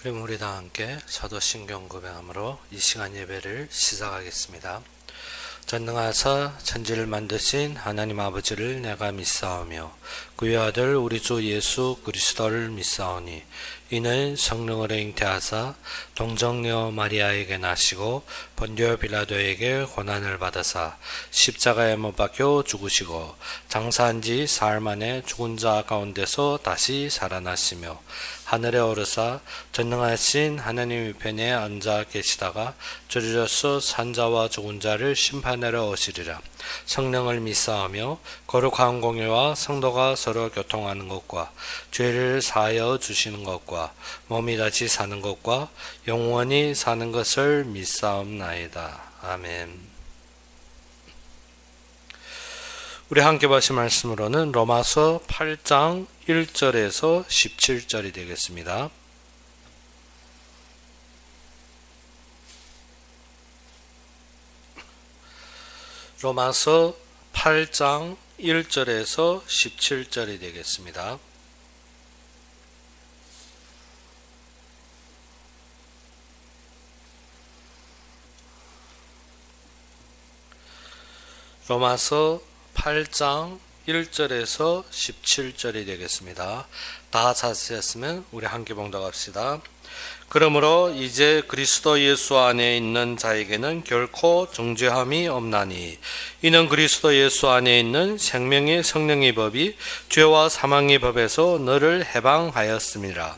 그럼 우리 다 함께 사도신경 고백함으로 이 시간 예배를 시작하겠습니다. 전능하사 천지를 만드신 하나님 아버지를 내가 믿사오며 그의 아들 우리 주 예수 그리스도를 믿사오니 이는 성령으로 잉태하사 동정녀 마리아에게 나시고 본디오 빌라도에게 고난을 받으사 십자가에 못 박혀 죽으시고 장사한 지 사흘 만에 죽은 자 가운데서 다시 살아나시며 하늘에 오르사 전능하신 하나님 우편에 앉아 계시다가 저리로서 산자와 죽은 자를 심판하러 오시리라. 성령을 믿사오며 거룩한 공예와 성도가 서로 교통하는 것과 죄를 사하여 주시는 것과 몸이 다시 사는 것과 영원히 사는 것을 믿사옵나이다. 아멘. 우리 함께 보신 말씀으로는 로마서 8장 1절에서 17절이 되겠습니다. 로마서 8장 1절에서 17절이 되겠습니다. 로마서 8장 1절에서 17절이 되겠습니다. 다 찾으셨으면 우리 함께 봉독합시다. 그러므로 이제 그리스도 예수 안에 있는 자에게는 결코 정죄함이 없나니 이는 그리스도 예수 안에 있는 생명의 성령의 법이 죄와 사망의 법에서 너를 해방하였음이라.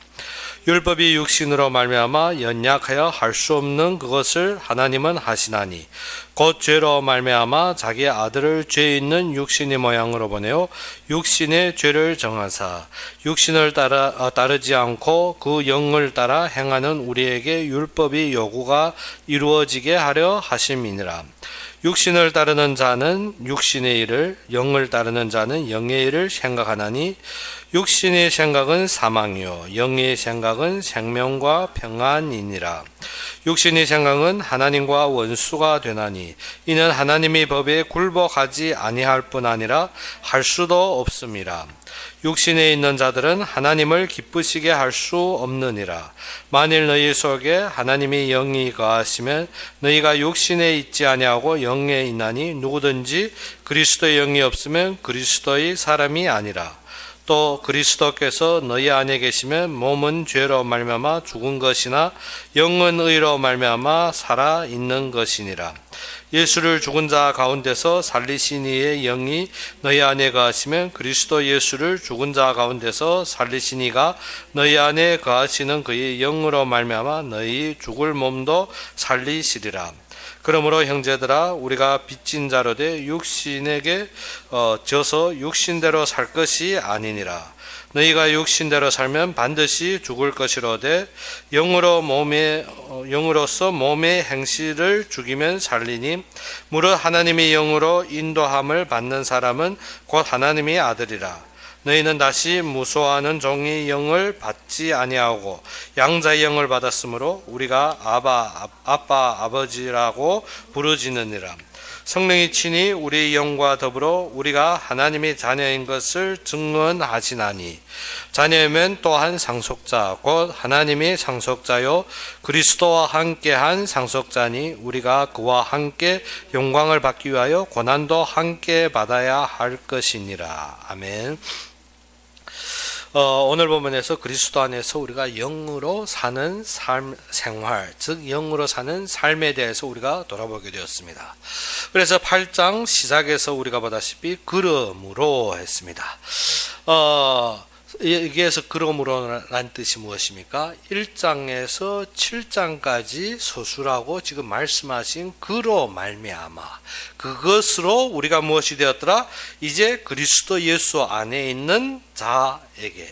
율법이 육신으로 말미암아 연약하여 할 수 없는 그것을 하나님은 하시나니 곧 죄로 말미암아 자기 아들을 죄 있는 육신의 모양으로 보내어 육신의 죄를 정하사 육신을 따르지 않고 그 영을 따라 행하는 우리에게 율법의 요구가 이루어지게 하려 하심이니라. 육신을 따르는 자는 육신의 일을, 영을 따르는 자는 영의 일을 생각하나니 육신의 생각은 사망이요 영의 생각은 생명과 평안이니라. 육신의 생각은 하나님과 원수가 되나니 이는 하나님의 법에 굴복하지 아니할 뿐 아니라 할 수도 없음이라. 육신에 있는 자들은 하나님을 기쁘시게 할 수 없느니라. 만일 너희 속에 하나님의 영이 거하시면 너희가 육신에 있지 아니하고 영에 있나니 누구든지 그리스도의 영이 없으면 그리스도의 사람이 아니라. 또 그리스도께서 너희 안에 계시면 몸은 죄로 말미암아 죽은 것이나 영은 의로 말미암아 살아 있는 것이니라. 예수를 죽은 자 가운데서 살리신 이의 영이 너희 안에 거하시면 그리스도 예수를 죽은 자 가운데서 살리신 이가 너희 안에 거하시는 그의 영으로 말미암아 너희 죽을 몸도 살리시리라. 그러므로 형제들아 우리가 빚진 자로 돼 육신에게 져서 육신대로 살 것이 아니니라. 너희가 육신대로 살면 반드시 죽을 것이로되 영으로서 몸의 행실을 죽이면 살리니 무릇 하나님의 영으로 인도함을 받는 사람은 곧 하나님의 아들이라. 너희는 다시 무소하는 종의 영을 받지 아니하고 양자의 영을 받았으므로 우리가 아빠 아버지라고 부르짖느니라. 성령이 친히 우리의 영과 더불어 우리가 하나님의 자녀인 것을 증언하시나니 자녀이면 또한 상속자 곧 하나님의 상속자요 그리스도와 함께한 상속자니 우리가 그와 함께 영광을 받기 위하여 고난도 함께 받아야 할 것이니라. 아멘. 오늘 본문에서 그리스도 안에서 우리가 영으로 사는 생활, 즉 영으로 사는 삶에 대해서 우리가 돌아보게 되었습니다. 그래서 8장 시작에서 우리가 보다시피 그러므로 했습니다. 여기에서 그러므로란 뜻이 무엇입니까? 1장에서 7장까지 서술하고 지금 말씀하신 그로 말미암아 그것으로 우리가 무엇이 되었더라? 이제 그리스도 예수 안에 있는 자에게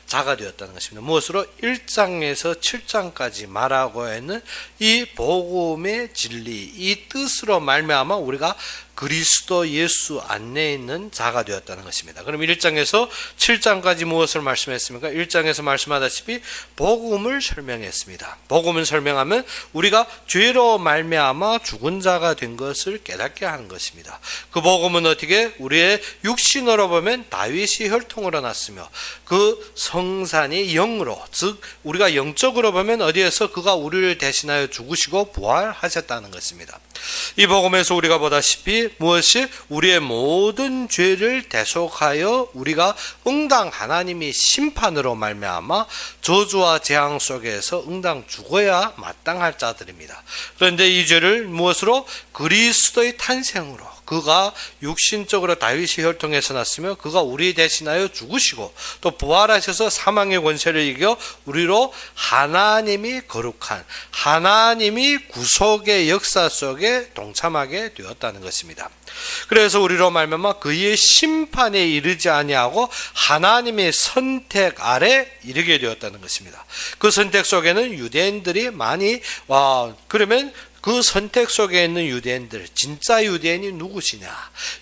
자가 되었다는 것입니다. 무엇으로? 1장에서 7장까지 말하고 있는 이 복음의 진리, 이 뜻으로 말미암아 우리가 그리스도 예수 안에 있는 자가 되었다는 것입니다. 그럼 1장에서 7장까지 무엇을 말씀했습니까? 1장에서 말씀하다시피 복음을 설명했습니다. 복음을 설명하면 우리가 죄로 말미암아 죽은 자가 된 것을 깨닫게 하는 것입니다. 그 복음은 어떻게? 우리의 육신으로 보면 다윗이 혈통으로 났으며 그 그 성산이 영으로, 즉 우리가 영적으로 보면 어디에서 그가 우리를 대신하여 죽으시고 부활하셨다는 것입니다. 이 복음에서 우리가 보다시피 무엇이 우리의 모든 죄를 대속하여 우리가 응당 하나님이 심판으로 말미암아 저주와 재앙 속에서 응당 죽어야 마땅할 자들입니다. 그런데 이 죄를 무엇으로? 그리스도의 탄생으로, 그가 육신적으로 다윗의 혈통에서 났으며 그가 우리 대신하여 죽으시고 또 부활하셔서 사망의 권세를 이겨 우리로 하나님이 거룩한, 하나님이 구속의 역사 속에 동참하게 되었다는 것입니다. 그래서 우리로 말미암아 그의 심판에 이르지 아니하고 하나님의 선택 아래 이르게 되었다는 것입니다. 그 선택 속에는 유대인들이 많이 그러면 그 선택 속에 있는 유대인들, 진짜 유대인이 누구시냐?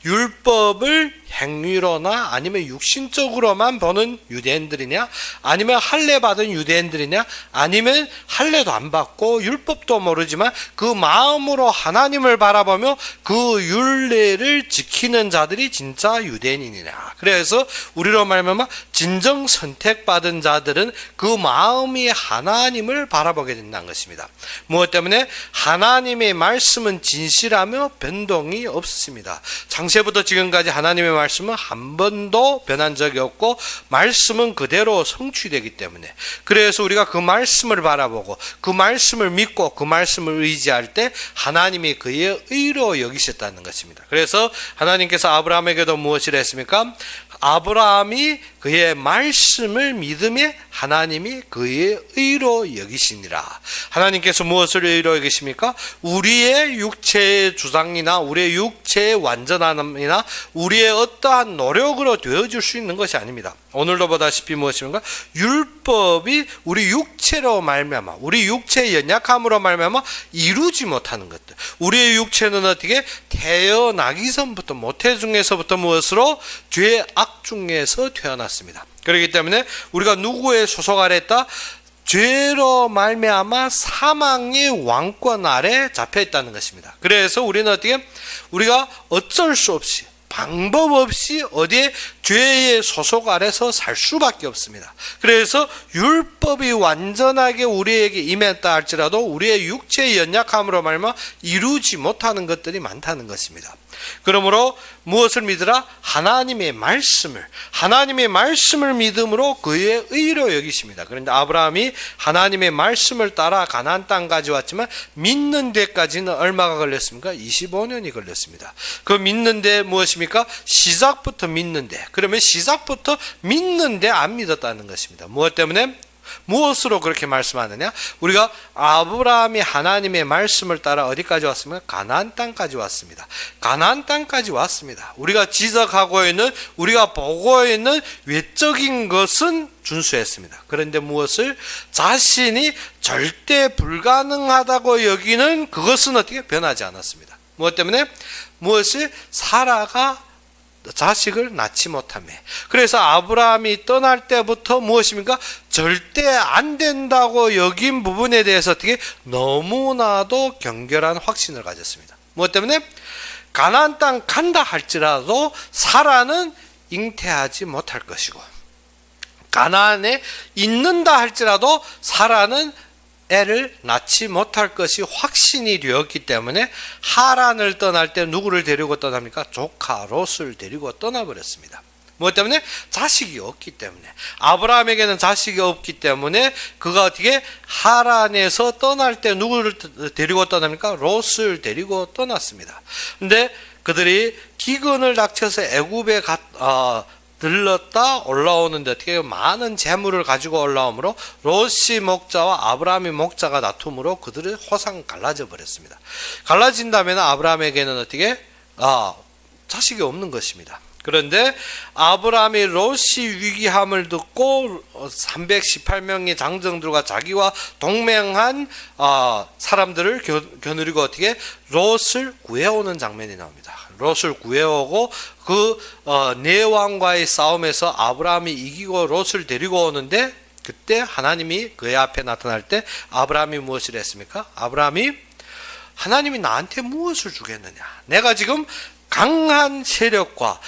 율법을 행위로나 아니면 육신적으로만 보는 유대인들이냐? 아니면 할례 받은 유대인들이냐? 아니면 할례도 안 받고 율법도 모르지만 그 마음으로 하나님을 바라보며 그 율례를 지키는 자들이 진짜 유대인이냐? 그래서 우리로 말하면 진정 선택받은 자들은 그 마음이 하나님을 바라보게 된다는 것입니다. 무엇 때문에? 하나님의 말씀은 진실하며 변동이 없습니다. 창세부터 지금까지 하나님의 말씀은 한 번도 변한 적이 없고 말씀은 그대로 성취되기 때문에, 그래서 우리가 그 말씀을 바라보고 그 말씀을 믿고 그 말씀을 의지할 때 하나님이 그의 의로 여기셨다는 것입니다. 그래서 하나님께서 아브라함에게도 무엇을 했습니까? 아브라함이 그의 말씀을 믿음에 하나님이 그의 의로 여기시니라. 하나님께서 무엇을 의로 여기십니까? 우리의 육체의 주장이나 우리의 육체의 완전함이나 우리의 어떠한 노력으로 되어줄 수 있는 것이 아닙니다. 오늘도 보다시피 무엇입니까? 율법이 우리 육체로 말미암아, 우리 육체의 연약함으로 말미암아 이루지 못하는 것들. 우리의 육체는 어떻게? 태어나기 전부터, 모태 중에서부터 무엇으로? 죄의 악 중에서 태어났습니다. 그렇기 때문에 우리가 누구의 소속 아래 있다? 죄로 말미암아 사망의 왕권 아래 잡혀 있다는 것입니다. 그래서 우리는 어떻게? 우리가 어쩔 수 없이, 방법 없이 어디에? 죄의 소속 아래서 살 수밖에 없습니다. 그래서 율법이 완전하게 우리에게 임했다 할지라도 우리의 육체의 연약함으로 말미암아 이루지 못하는 것들이 많다는 것입니다. 그러므로 무엇을 믿으라? 하나님의 말씀을 믿음으로 그의 의로 여기십니다. 그런데 아브라함이 하나님의 말씀을 따라 가나안 땅까지 왔지만 믿는 데까지는 얼마가 걸렸습니까? 25년이 걸렸습니다. 그 믿는 데 무엇입니까? 시작부터 믿는데, 그러면 시작부터 믿는데 안 믿었다는 것입니다. 무엇 때문에? 무엇으로 그렇게 말씀하느냐? 우리가 아브라함이 하나님의 말씀을 따라 어디까지 왔습니까? 가나안 땅까지 왔습니다. 가나안 땅까지 왔습니다. 우리가 지적하고 있는, 우리가 보고 있는 외적인 것은 준수했습니다. 그런데 무엇을? 자신이 절대 불가능하다고 여기는 그것은 어떻게? 변하지 않았습니다. 무엇 때문에? 무엇이? 사라가 자식을 낳지 못하며. 그래서 아브라함이 떠날 때부터 무엇입니까? 절대 안 된다고 여긴 부분에 대해서 어떻게? 너무나도 경결한 확신을 가졌습니다. 무엇 때문에? 가나안 땅 간다 할지라도 사라는 잉태하지 못할 것이고, 가나안에 있는다 할지라도 사라는 애를 낳지 못할 것이 확신이 되었기 때문에 하란을 떠날 때 누구를 데리고 떠납니까? 조카 롯을 데리고 떠나버렸습니다. 무엇 때문에? 자식이 없기 때문에. 아브라함에게는 자식이 없기 때문에 그가 어떻게? 하란에서 떠날 때 누구를 데리고 떠납니까? 롯을 데리고 떠났습니다. 근데 그들이 기근을 닥쳐서 애굽에 들렀다 올라오는데 어떻게 많은 재물을 가지고 올라오므로 롯이 목자와 아브라함이 목자가 다툼으로 그들의 호상 갈라져 버렸습니다. 갈라진다면 아브라함에게는 어떻게? 자식이 없는 것입니다. 그런데 아브라함이 롯이 위기함을 듣고 318명의 장정들과 자기와 동맹한 사람들을 겨누리고 어떻게? 롯을 구해오는 장면이 나옵니다. 롯을 구해오고 그 내왕과의 싸움에서 아브라함이 이기고 롯을 데리고 오는데, 그때 하나님이 그의 앞에 나타날 때 아브라함이 무엇을 했습니까? 하나님이 나한테 무엇을 주겠느냐? 내가 지금 강한 세력과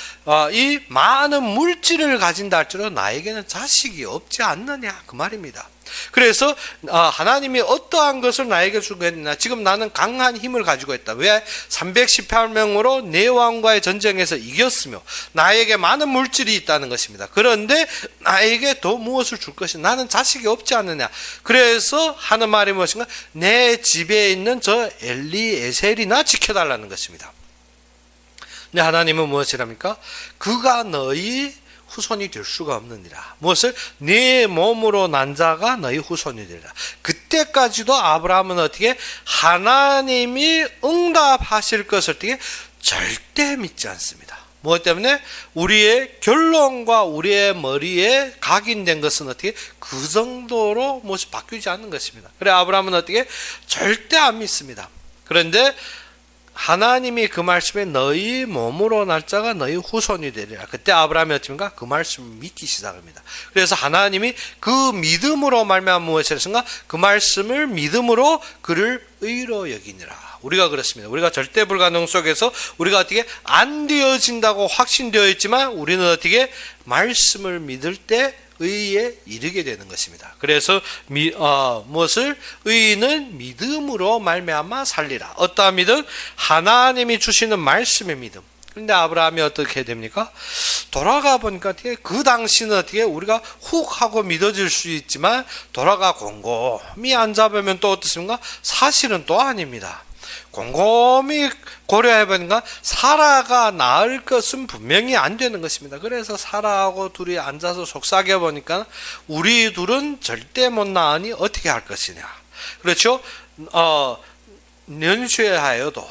이 많은 물질을 가진다 할지라도 나에게는 자식이 없지 않느냐 그 말입니다. 그래서 하나님이 어떠한 것을 나에게 주겠느냐. 지금 나는 강한 힘을 가지고 있다. 왜? 318명으로 네 왕과의 전쟁에서 이겼으며 나에게 많은 물질이 있다는 것입니다. 그런데 나에게 더 무엇을 줄 것이냐. 나는 자식이 없지 않느냐. 그래서 하는 말이 무엇인가? 내 집에 있는 저 엘리에셀이나 지켜달라는 것입니다. 근데 하나님은 무엇이랍니까? 그가 너희 후손이 될 수가 없느니라. 무엇을? 네 몸으로 난 자가 너희 후손이 되리라. 그때까지도 아브라함은 어떻게? 하나님이 응답하실 것을 어떻게? 절대 믿지 않습니다. 무엇 때문에? 우리의 결론과 우리의 머리에 각인된 것은 어떻게? 그 정도로 무엇이 바뀌지 않는 것입니다. 그래 아브라함은 어떻게? 절대 안 믿습니다. 그런데 하나님이 그 말씀에 너희 몸으로 날 자가 너희 후손이 되리라. 그때 아브라함이 어찌인가? 그 말씀을 믿기 시작합니다. 그래서 하나님이 그 믿음으로 말미암아 무엇을 했는가? 그 말씀을 믿음으로 그를 의로 여기니라. 우리가 그렇습니다. 우리가 절대 불가능 속에서 우리가 어떻게 안 되어진다고 확신되어 있지만 우리는 어떻게 말씀을 믿을 때 의에 이르게 되는 것입니다. 그래서 무엇을? 의인은 믿음으로 말미암아 살리라. 어떠한 믿음? 하나님이 주시는 말씀의 믿음. 그런데 아브라함이 어떻게 됩니까? 돌아가 보니까 어떻게 그 당시는 어떻게 우리가 훅 하고 믿어질 수 있지만 돌아가 곰곰이 앉아보면 또 어떻습니까? 사실은 또 아닙니다. 곰곰이 고려해보니까 사라가 낳을 것은 분명히 안 되는 것입니다. 그래서 사라하고 둘이 앉아서 속삭여보니까 우리 둘은 절대 못 낳으니 어떻게 할 것이냐. 그렇죠? 연수하여도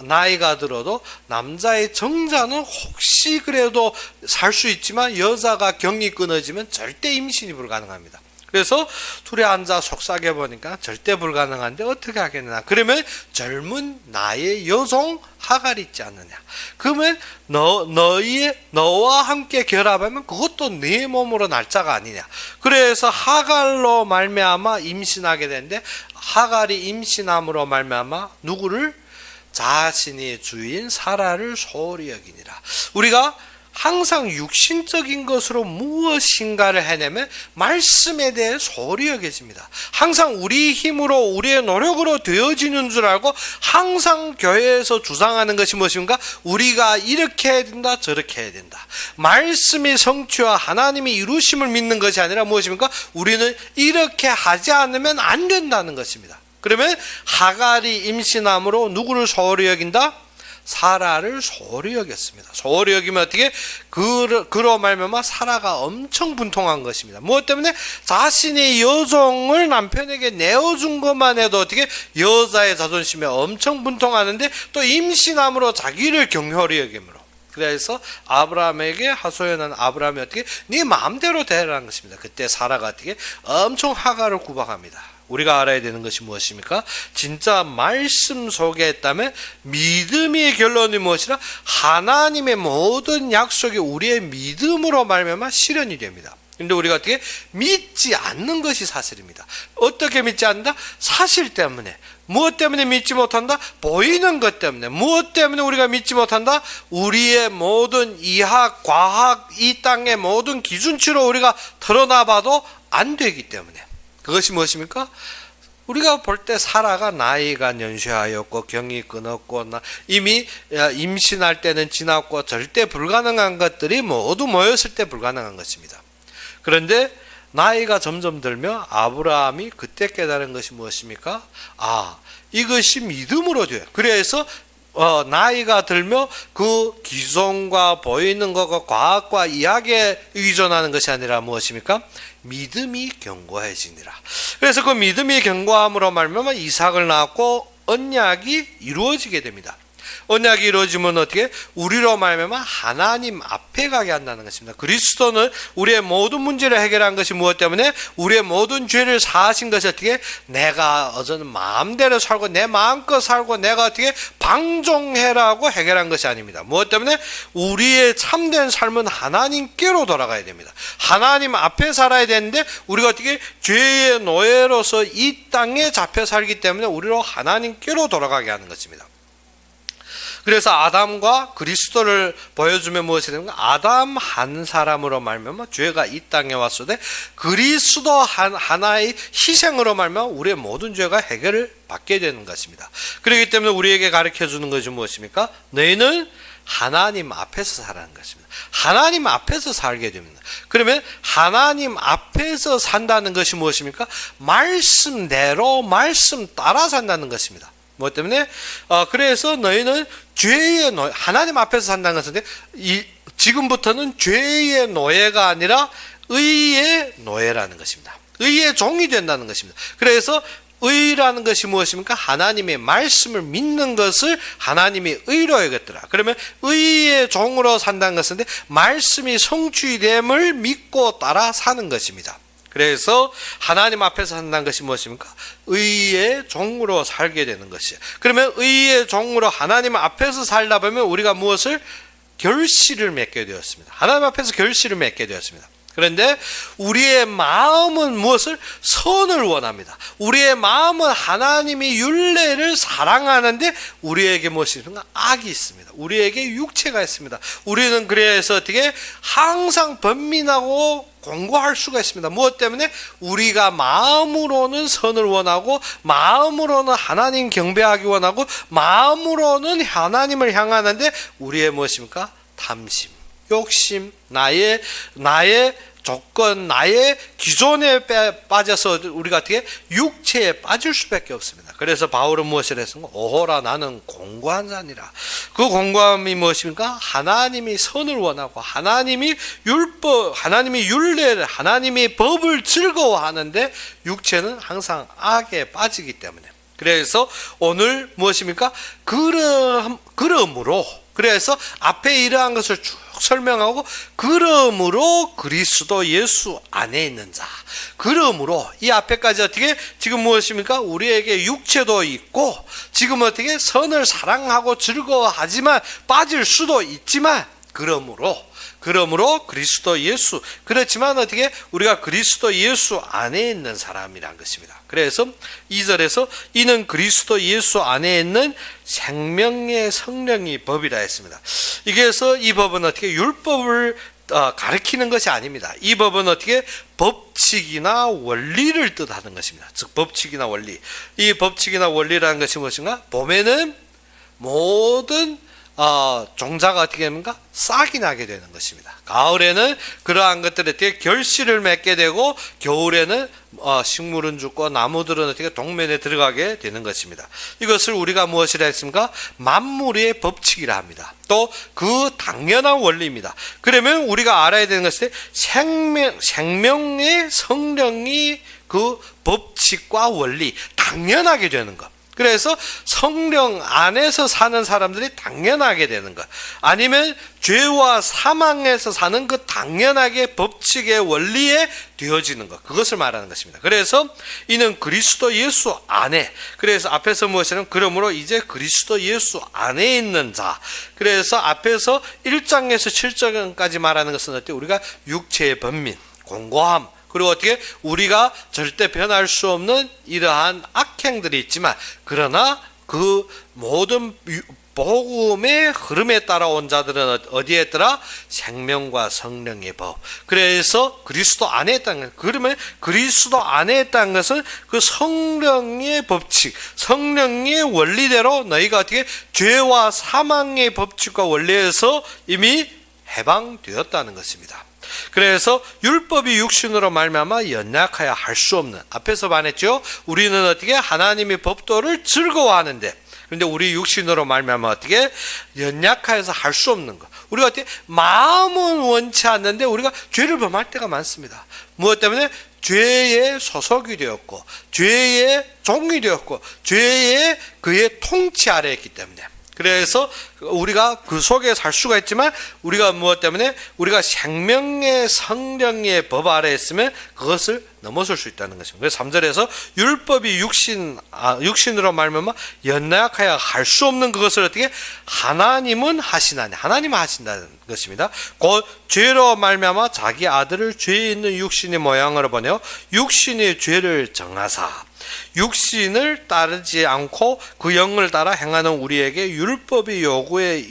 나이가 들어도 남자의 정자는 혹시 그래도 살 수 있지만 여자가 경이 끊어지면 절대 임신이 불가능합니다. 그래서 둘이 앉아 속삭여 보니까 절대 불가능한데 어떻게 하겠느냐. 그러면 젊은 나의 여종 하갈이 있지 않느냐. 그러면 너와 함께 결합하면 그것도 네 몸으로 날 자가 아니냐. 그래서 하갈로 말미암아 임신하게 되는데 하갈이 임신함으로 말미암아 누구를? 자신의 주인 사라를 소홀히 여기니라. 우리가 항상 육신적인 것으로 무엇인가를 해내면 말씀에 대해 소홀히 여겨집니다. 항상 우리 힘으로 우리의 노력으로 되어지는 줄 알고 항상 교회에서 주장하는 것이 무엇인가? 우리가 이렇게 해야 된다 저렇게 해야 된다. 말씀의 성취와 하나님의 이루심을 믿는 것이 아니라 무엇입니까? 우리는 이렇게 하지 않으면 안 된다는 것입니다. 그러면 하갈이 임신함으로 누구를 소홀히 여긴다? 사라를 소홀히 여겼습니다. 소홀히 여기면 어떻게? 그로 말미암아 사라가 엄청 분통한 것입니다. 무엇 때문에? 자신의 여종을 남편에게 내어준 것만 해도 어떻게? 여자의 자존심에 엄청 분통하는데 또 임신함으로 자기를 경홀히 여김으로. 그래서 아브라함에게 하소연한 아브라함이 어떻게? 네 마음대로 되라는 것입니다. 그때 사라가 어떻게? 엄청 하갈을 구박합니다. 우리가 알아야 되는 것이 무엇입니까? 진짜 말씀 속에 있다면 믿음의 결론이 무엇이라? 하나님의 모든 약속이 우리의 믿음으로 말미암아 실현이 됩니다. 그런데 우리가 어떻게? 믿지 않는 것이 사실입니다. 어떻게 믿지 않는다? 사실 때문에. 무엇 때문에 믿지 못한다? 보이는 것 때문에. 무엇 때문에 우리가 믿지 못한다? 우리의 모든 이학, 과학, 이 땅의 모든 기준치로 우리가 드러나봐도 안 되기 때문에. 그것이 무엇입니까? 우리가 볼 때 사라가 나이가 연수하였고 경이 끊었고 이미 임신할 때는 지났고 절대 불가능한 것들이 모두 모였을 때 불가능한 것입니다. 그런데 나이가 점점 들며 아브라함이 그때 깨달은 것이 무엇입니까? 이것이 믿음으로 돼요. 그래서 나이가 들며 그 기존과 보이는 것과 과학과 이야기에 의존하는 것이 아니라 무엇입니까? 믿음이 견고해지니라. 그래서 그 믿음이 견고함으로 말미암아 이삭을 낳았고 언약이 이루어지게 됩니다. 언약이 이루어지면 어떻게? 우리로 말미암아 하나님 앞에 가게 한다는 것입니다. 그리스도는 우리의 모든 문제를 해결한 것이 무엇 때문에? 우리의 모든 죄를 사하신 것이 어떻게? 내가 어제는 마음대로 살고 내 마음껏 살고 내가 어떻게 방종해라고 해결한 것이 아닙니다. 무엇 때문에? 우리의 참된 삶은 하나님께로 돌아가야 됩니다. 하나님 앞에 살아야 되는데 우리가 어떻게? 죄의 노예로서 이 땅에 잡혀 살기 때문에 우리로 하나님께로 돌아가게 하는 것입니다. 그래서 아담과 그리스도를 보여주면 무엇이 되는가? 아담 한 사람으로 말미암아 죄가 이 땅에 왔으되 그리스도 하나의 희생으로 말미암아 우리의 모든 죄가 해결을 받게 되는 것입니다. 그렇기 때문에 우리에게 가르쳐주는 것이 무엇입니까? 너희는 하나님 앞에서 살아가는 것입니다. 하나님 앞에서 살게 됩니다. 그러면 하나님 앞에서 산다는 것이 무엇입니까? 말씀대로 말씀 따라 산다는 것입니다. 뭐 때문에? 그래서 너희는 죄의 노예, 하나님 앞에서 산다는 것인데 지금부터는 죄의 노예가 아니라 의의 노예라는 것입니다. 의의 종이 된다는 것입니다. 그래서 의라는 것이 무엇입니까? 하나님의 말씀을 믿는 것을 하나님이 의로 여겼더라. 그러면 의의 종으로 산다는 것은 말씀이 성취됨을 믿고 따라 사는 것입니다. 그래서 하나님 앞에서 산다는 것이 무엇입니까? 의의 종으로 살게 되는 것이에요. 그러면 의의 종으로 하나님 앞에서 살다 보면 우리가 무엇을? 결실을 맺게 되었습니다. 하나님 앞에서 결실을 맺게 되었습니다. 그런데 우리의 마음은 무엇을? 선을 원합니다. 우리의 마음은 하나님이 율례를 사랑하는데 우리에게 무엇이 있습니까? 악이 있습니다. 우리에게 육체가 있습니다. 우리는 그래서 어떻게 항상 번민하고 공고할 수가 있습니다. 무엇 때문에? 우리가 마음으로는 선을 원하고 마음으로는 하나님 경배하기 원하고 마음으로는 하나님을 향하는데 우리의 무엇입니까? 탐심, 욕심, 나의 조건, 나의 기존에 빠져서 우리가 어떻게 육체에 빠질 수밖에 없습니다. 그래서 바울은 무엇을 했습니까? 오호라 나는 공고한 자니라. 그 공고함이 무엇입니까? 하나님이 선을 원하고 하나님이 율례를, 하나님이 법을 즐거워하는데 육체는 항상 악에 빠지기 때문에. 그래서 오늘 무엇입니까? 그러므로, 그래서 앞에 이러한 것을 쭉 설명하고, 그러므로 그리스도 예수 안에 있는 자. 그러므로 이 앞에까지 어떻게 지금 무엇입니까? 우리에게 육체도 있고 지금 어떻게 선을 사랑하고 즐거워하지만 빠질 수도 있지만 그러므로 그리스도 예수, 그렇지만 어떻게 우리가 그리스도 예수 안에 있는 사람이란 것입니다. 그래서 2절에서 이는 그리스도 예수 안에 있는 생명의 성령이 법이라 했습니다. 이게서 이 법은 어떻게 율법을 가르치는 것이 아닙니다. 이 법은 어떻게 법칙이나 원리를 뜻하는 것입니다. 즉 법칙이나 원리. 이 법칙이나 원리라는 것이 무엇인가? 봄에는 모든 종자가 어떻게 됩니까? 싹이 나게 되는 것입니다. 가을에는 그러한 것들에 어떻게 결실을 맺게 되고 겨울에는 식물은 죽고 나무들은 어떻게 동면에 들어가게 되는 것입니다. 이것을 우리가 무엇이라 했습니까? 만물의 법칙이라 합니다. 또 그 당연한 원리입니다. 그러면 우리가 알아야 되는 것은 생명의 성령이 그 법칙과 원리, 당연하게 되는 것. 그래서 성령 안에서 사는 사람들이 당연하게 되는 것, 아니면 죄와 사망에서 사는 그 당연하게 법칙의 원리에 되어지는 것, 그것을 말하는 것입니다. 그래서 이는 그리스도 예수 안에, 그래서 앞에서 무엇이냐면 그러므로 이제 그리스도 예수 안에 있는 자. 그래서 앞에서 1장에서 7장까지 말하는 것은 어때요? 우리가 육체의 번민, 공고함, 그리고 어떻게 우리가 절대 변할 수 없는 이러한 악행들이 있지만, 그러나 그 모든 복음의 흐름에 따라온 자들은 어디에 있더라? 생명과 성령의 법. 그래서 그리스도 안에 있다는 것. 그러면 그리스도 안에 있다는 것은 그 성령의 법칙, 성령의 원리대로 너희가 어떻게 죄와 사망의 법칙과 원리에서 이미 해방되었다는 것입니다. 그래서 율법이 육신으로 말미암아 연약하여 할 수 없는, 앞에서 말했죠. 우리는 어떻게 하나님의 법도를 즐거워하는데, 그런데 우리 육신으로 말미암아 어떻게 연약하여서 할 수 없는 것. 우리가 어떻게 마음은 원치 않는데 우리가 죄를 범할 때가 많습니다. 무엇 때문에? 죄의 소속이 되었고, 죄의 종이 되었고, 죄의 그의 통치 아래에 있기 때문에. 그래서 우리가 그 속에 살 수가 있지만, 우리가 무엇 때문에? 우리가 생명의 성령의 법 아래에 있으면 그것을 넘어설 수 있다는 것입니다. 그래서 3절에서 율법이 육신으로 말미암아 연약하여 할 수 없는 그것을 어떻게? 하나님은 하시나니, 하나님은 하신다는 것입니다. 곧 죄로 말미암아 자기 아들을 죄에 있는 육신의 모양으로 보내어 육신의 죄를 정하사 육신을 따르지 않고 그 영을 따라 행하는 우리에게 율법이 요구하는 요구에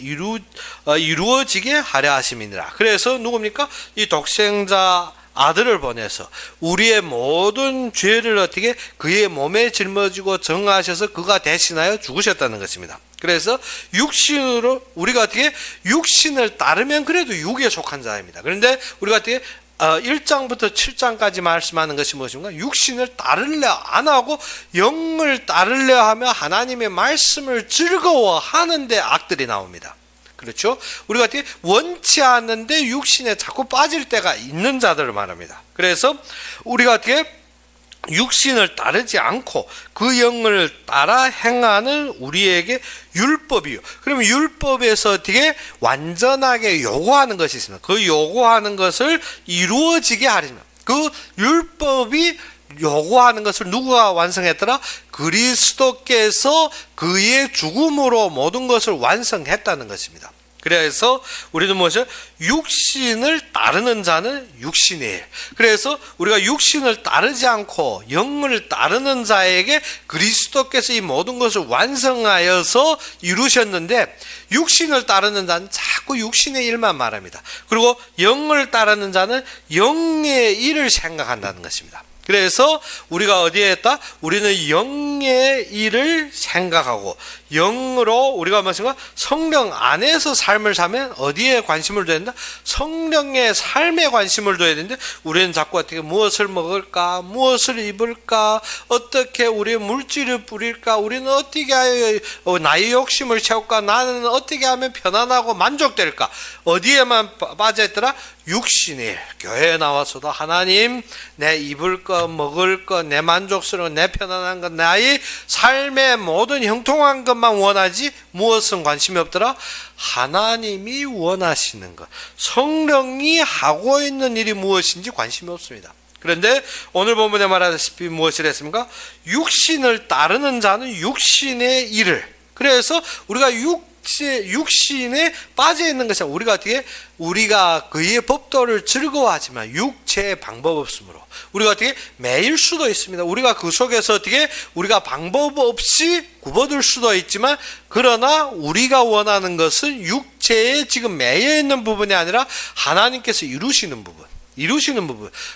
이루어지게 하려 하심이니라. 그래서 누굽니까? 이 독생자 아들을 보내서 우리의 모든 죄를 어떻게 그의 몸에 짊어지고 정하셔서 그가 대신하여 죽으셨다는 것입니다. 그래서 육신으로 우리가 어떻게 육신을 따르면 그래도 육에 속한 자입니다. 그런데 우리가 어떻게 1장부터 7장까지 말씀하는 것이 무엇인가? 육신을 따르려 안 하고 영을 따르려 하며 하나님의 말씀을 즐거워하는데 악들이 나옵니다. 그렇죠? 우리가 어떻게 원치 않는데 육신에 자꾸 빠질 때가 있는 자들을 말합니다. 그래서 우리가 어떻게 육신을 따르지 않고 그 영을 따라 행하는 우리에게 율법이요. 그러면 율법에서 어떻게 완전하게 요구하는 것이 있습니다. 그 요구하는 것을 이루어지게 하려면 그 율법이 요구하는 것을 누가 완성했더라? 그리스도께서 그의 죽음으로 모든 것을 완성했다는 것입니다. 그래서 우리는 무엇이요? 육신을 따르는 자는 육신의 일. 그래서 우리가 육신을 따르지 않고 영을 따르는 자에게 그리스도께서 이 모든 것을 완성하여서 이루셨는데, 육신을 따르는 자는 자꾸 육신의 일만 말합니다. 그리고 영을 따르는 자는 영의 일을 생각한다는 것입니다. 그래서 우리가 어디에 있다? 우리는 영의 일을 생각하고 영으로 우리가 무엇인가? 성령 안에서 삶을 사면 어디에 관심을 둬야 된다? 성령의 삶에 관심을 둬야 되는데, 우리는 자꾸 어떻게 무엇을 먹을까? 무엇을 입을까? 어떻게 우리의 물질을 뿌릴까? 우리는 어떻게 하여 나의 욕심을 채울까? 나는 어떻게 하면 편안하고 만족될까? 어디에만 빠져있더라? 육신의 일. 교회에 나와서도 하나님, 내 입을 것, 먹을 것, 내 만족스러운, 내 편안한 것, 나의 삶의 모든 형통한 것만 원하지 무엇은 관심이 없더라? 하나님이 원하시는 것, 성령이 하고 있는 일이 무엇인지 관심이 없습니다. 그런데 오늘 본문에 말하다시피 무엇을 했습니까? 육신을 따르는 자는 육신의 일을. 그래서 우리가 육신에 빠져 있는 것이 우리가 그의 법도를 즐거워하지만 육체의 방법 없으므로 우리가 어떻게 매일 수도 있습니다. 우리가 그 속에서 어떻게 우리가 방법 없이 굽어들 수도 있지만, 그러나 우리가 원하는 것은 육체에 지금 매여 있는 부분이 아니라 하나님께서 이루시는 부분.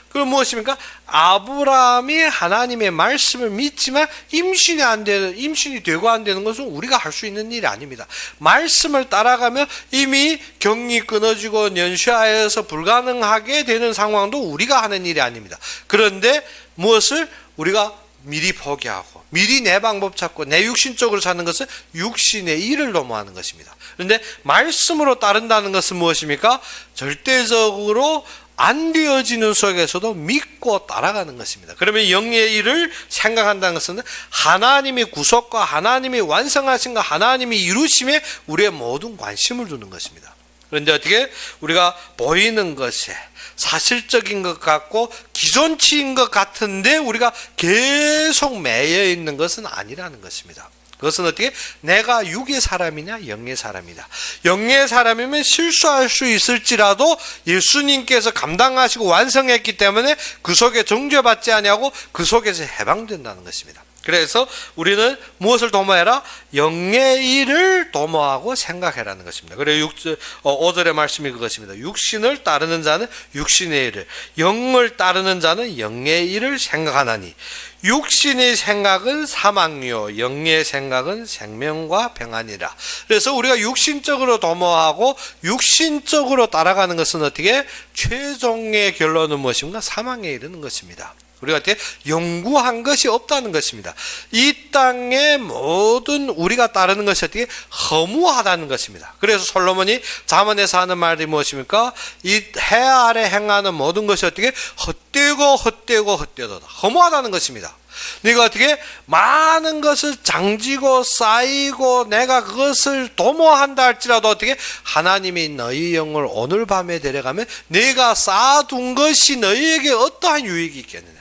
그럼 무엇입니까? 아브라함이 하나님의 말씀을 믿지만 임신이 되고 안 되는 것은 우리가 할 수 있는 일이 아닙니다. 말씀을 따라가며 이미 경이 끊어지고 연시하여서 불가능하게 되는 상황도 우리가 하는 일이 아닙니다. 그런데 무엇을 우리가 미리 포기하고 미리 내 방법 찾고 내 육신적으로 사는 것은 육신의 일을 도모하는 것입니다. 그런데 말씀으로 따른다는 것은 무엇입니까? 절대적으로 안 되어지는 속에서도 믿고 따라가는 것입니다. 그러면 영의 일을 생각한다는 것은 하나님의 구속과 하나님이 완성하신 것, 하나님이 이루심에 우리의 모든 관심을 두는 것입니다. 그런데 어떻게 우리가 보이는 것에 사실적인 것 같고 기존치인 것 같은데 우리가 계속 매여 있는 것은 아니라는 것입니다. 그것은 어떻게? 내가 육의 사람이냐 영의 사람이냐. 영의 사람이면 실수할 수 있을지라도 예수님께서 감당하시고 완성했기 때문에 그 속에 정죄받지 아니하고 그 속에서 해방된다는 것입니다. 그래서 우리는 무엇을 도모해라? 영의 일을 도모하고 생각해라는 것입니다. 그래서 5절의 말씀이 그것입니다. 육신을 따르는 자는 육신의 일을, 영을 따르는 자는 영의 일을 생각하나니 육신의 생각은 사망이요 영의 생각은 생명과 평안이라. 그래서 우리가 육신적으로 도모하고 육신적으로 따라가는 것은 어떻게? 최종의 결론은 무엇인가? 사망에 이르는 것입니다. 우리가 어떻게? 연구한 것이 없다는 것입니다. 이 땅의 모든 우리가 따르는 것이 어떻게? 허무하다는 것입니다. 그래서 솔로몬이 잠언에서 하는 말이 무엇입니까? 이 해 아래 행하는 모든 것이 어떻게? 헛되도다. 허무하다는 것입니다. 네가 어떻게 많은 것을 장지고 쌓이고 내가 그것을 도모한다 할지라도 어떻게 하나님이 너희 영을 오늘 밤에 데려가면 내가 쌓아둔 것이 너희에게 어떠한 유익이 있겠느냐.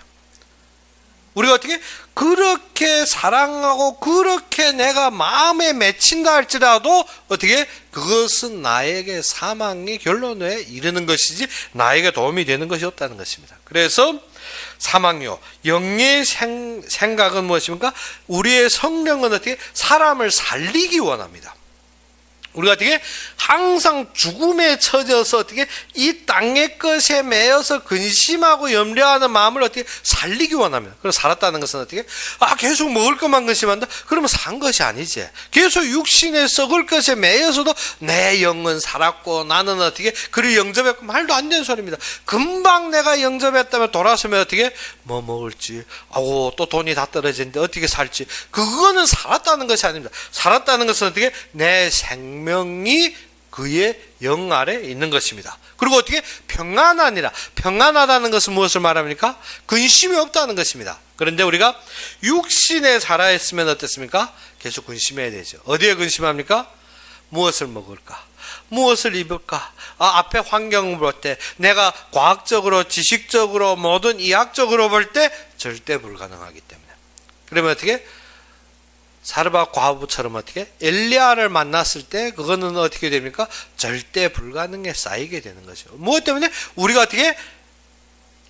우리가 어떻게 그렇게 사랑하고 그렇게 내가 마음에 맺힌다 할지라도 어떻게 그것은 나에게 사망의 결론에 이르는 것이지 나에게 도움이 되는 것이 없다는 것입니다. 그래서 사망요 영의 생각은 무엇입니까? 우리의 성령은 어떻게 사람을 살리기 원합니다. 우리가 어떻게 항상 죽음에 처져서 어떻게 이 땅의 것에 매여서 근심하고 염려하는 마음을 어떻게 살리기 원합니다. 그래서 살았다는 것은 어떻게 계속 먹을 것만 근심한다? 그러면 산 것이 아니지. 계속 육신에 썩을 것에 매여서도 내 영은 살았고 나는 어떻게 그를 영접했고 말도 안 되는 소리입니다. 금방 내가 영접했다면 돌아서면 어떻게 뭐 먹을지 또 돈이 다 떨어지는데 어떻게 살지, 그거는 살았다는 것이 아닙니다. 살았다는 것은 어떻게 내 생명이 그의 영 아래 있는 것입니다. 그리고 어떻게 평안하니라. 평안하다는 것은 무엇을 말합니까? 근심이 없다는 것입니다. 그런데 우리가 육신에 살아있으면 어떻습니까? 계속 근심해야 되죠. 어디에 근심합니까? 무엇을 먹을까? 무엇을 입을까? 앞에 환경을 볼 때 내가 과학적으로 지식적으로 모든 이학적으로 볼 때 절대 불가능하기 때문에. 그러면 어떻게? 사르밧 과부처럼 어떻게 엘리야를 만났을 때 그거는 어떻게 됩니까? 절대 불가능에 쌓이게 되는 거죠. 무엇 때문에? 우리가 어떻게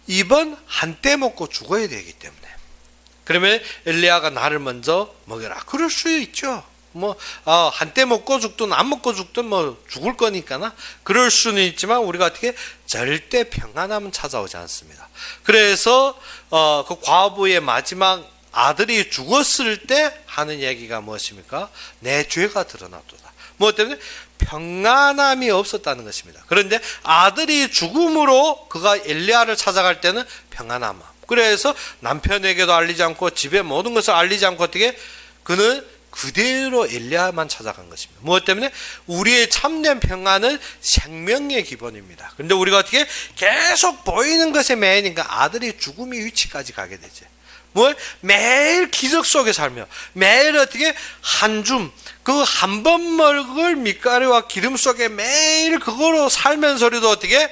이번 한때 먹고 죽어야 되기 때문에. 그러면 엘리야가 나를 먼저 먹여라. 그럴 수 있죠. 한때 먹고 죽든 안 먹고 죽든 죽을 거니까나 그럴 수는 있지만 우리가 어떻게 절대 평안함은 찾아오지 않습니다. 그래서 그 과부의 마지막 아들이 죽었을 때 하는 얘기가 무엇입니까? 내 죄가 드러났도다. 무엇 때문에? 평안함이 없었다는 것입니다. 그런데 아들이 죽음으로 그가 엘리야를 찾아갈 때는 평안함. 그래서 남편에게도 알리지 않고 집에 모든 것을 알리지 않고 어떻게 그는 그대로 엘리야만 찾아간 것입니다. 무엇 때문에? 우리의 참된 평안은 생명의 기본입니다. 그런데 우리가 어떻게 계속 보이는 것에 매이니까 아들이 죽음의 위치까지 가게 되죠. 매일 기적 속에 살며 매일 어떻게 한 줌 그 한 번 먹을 밀가루와 기름 속에 매일 그거로 살면서도 어떻게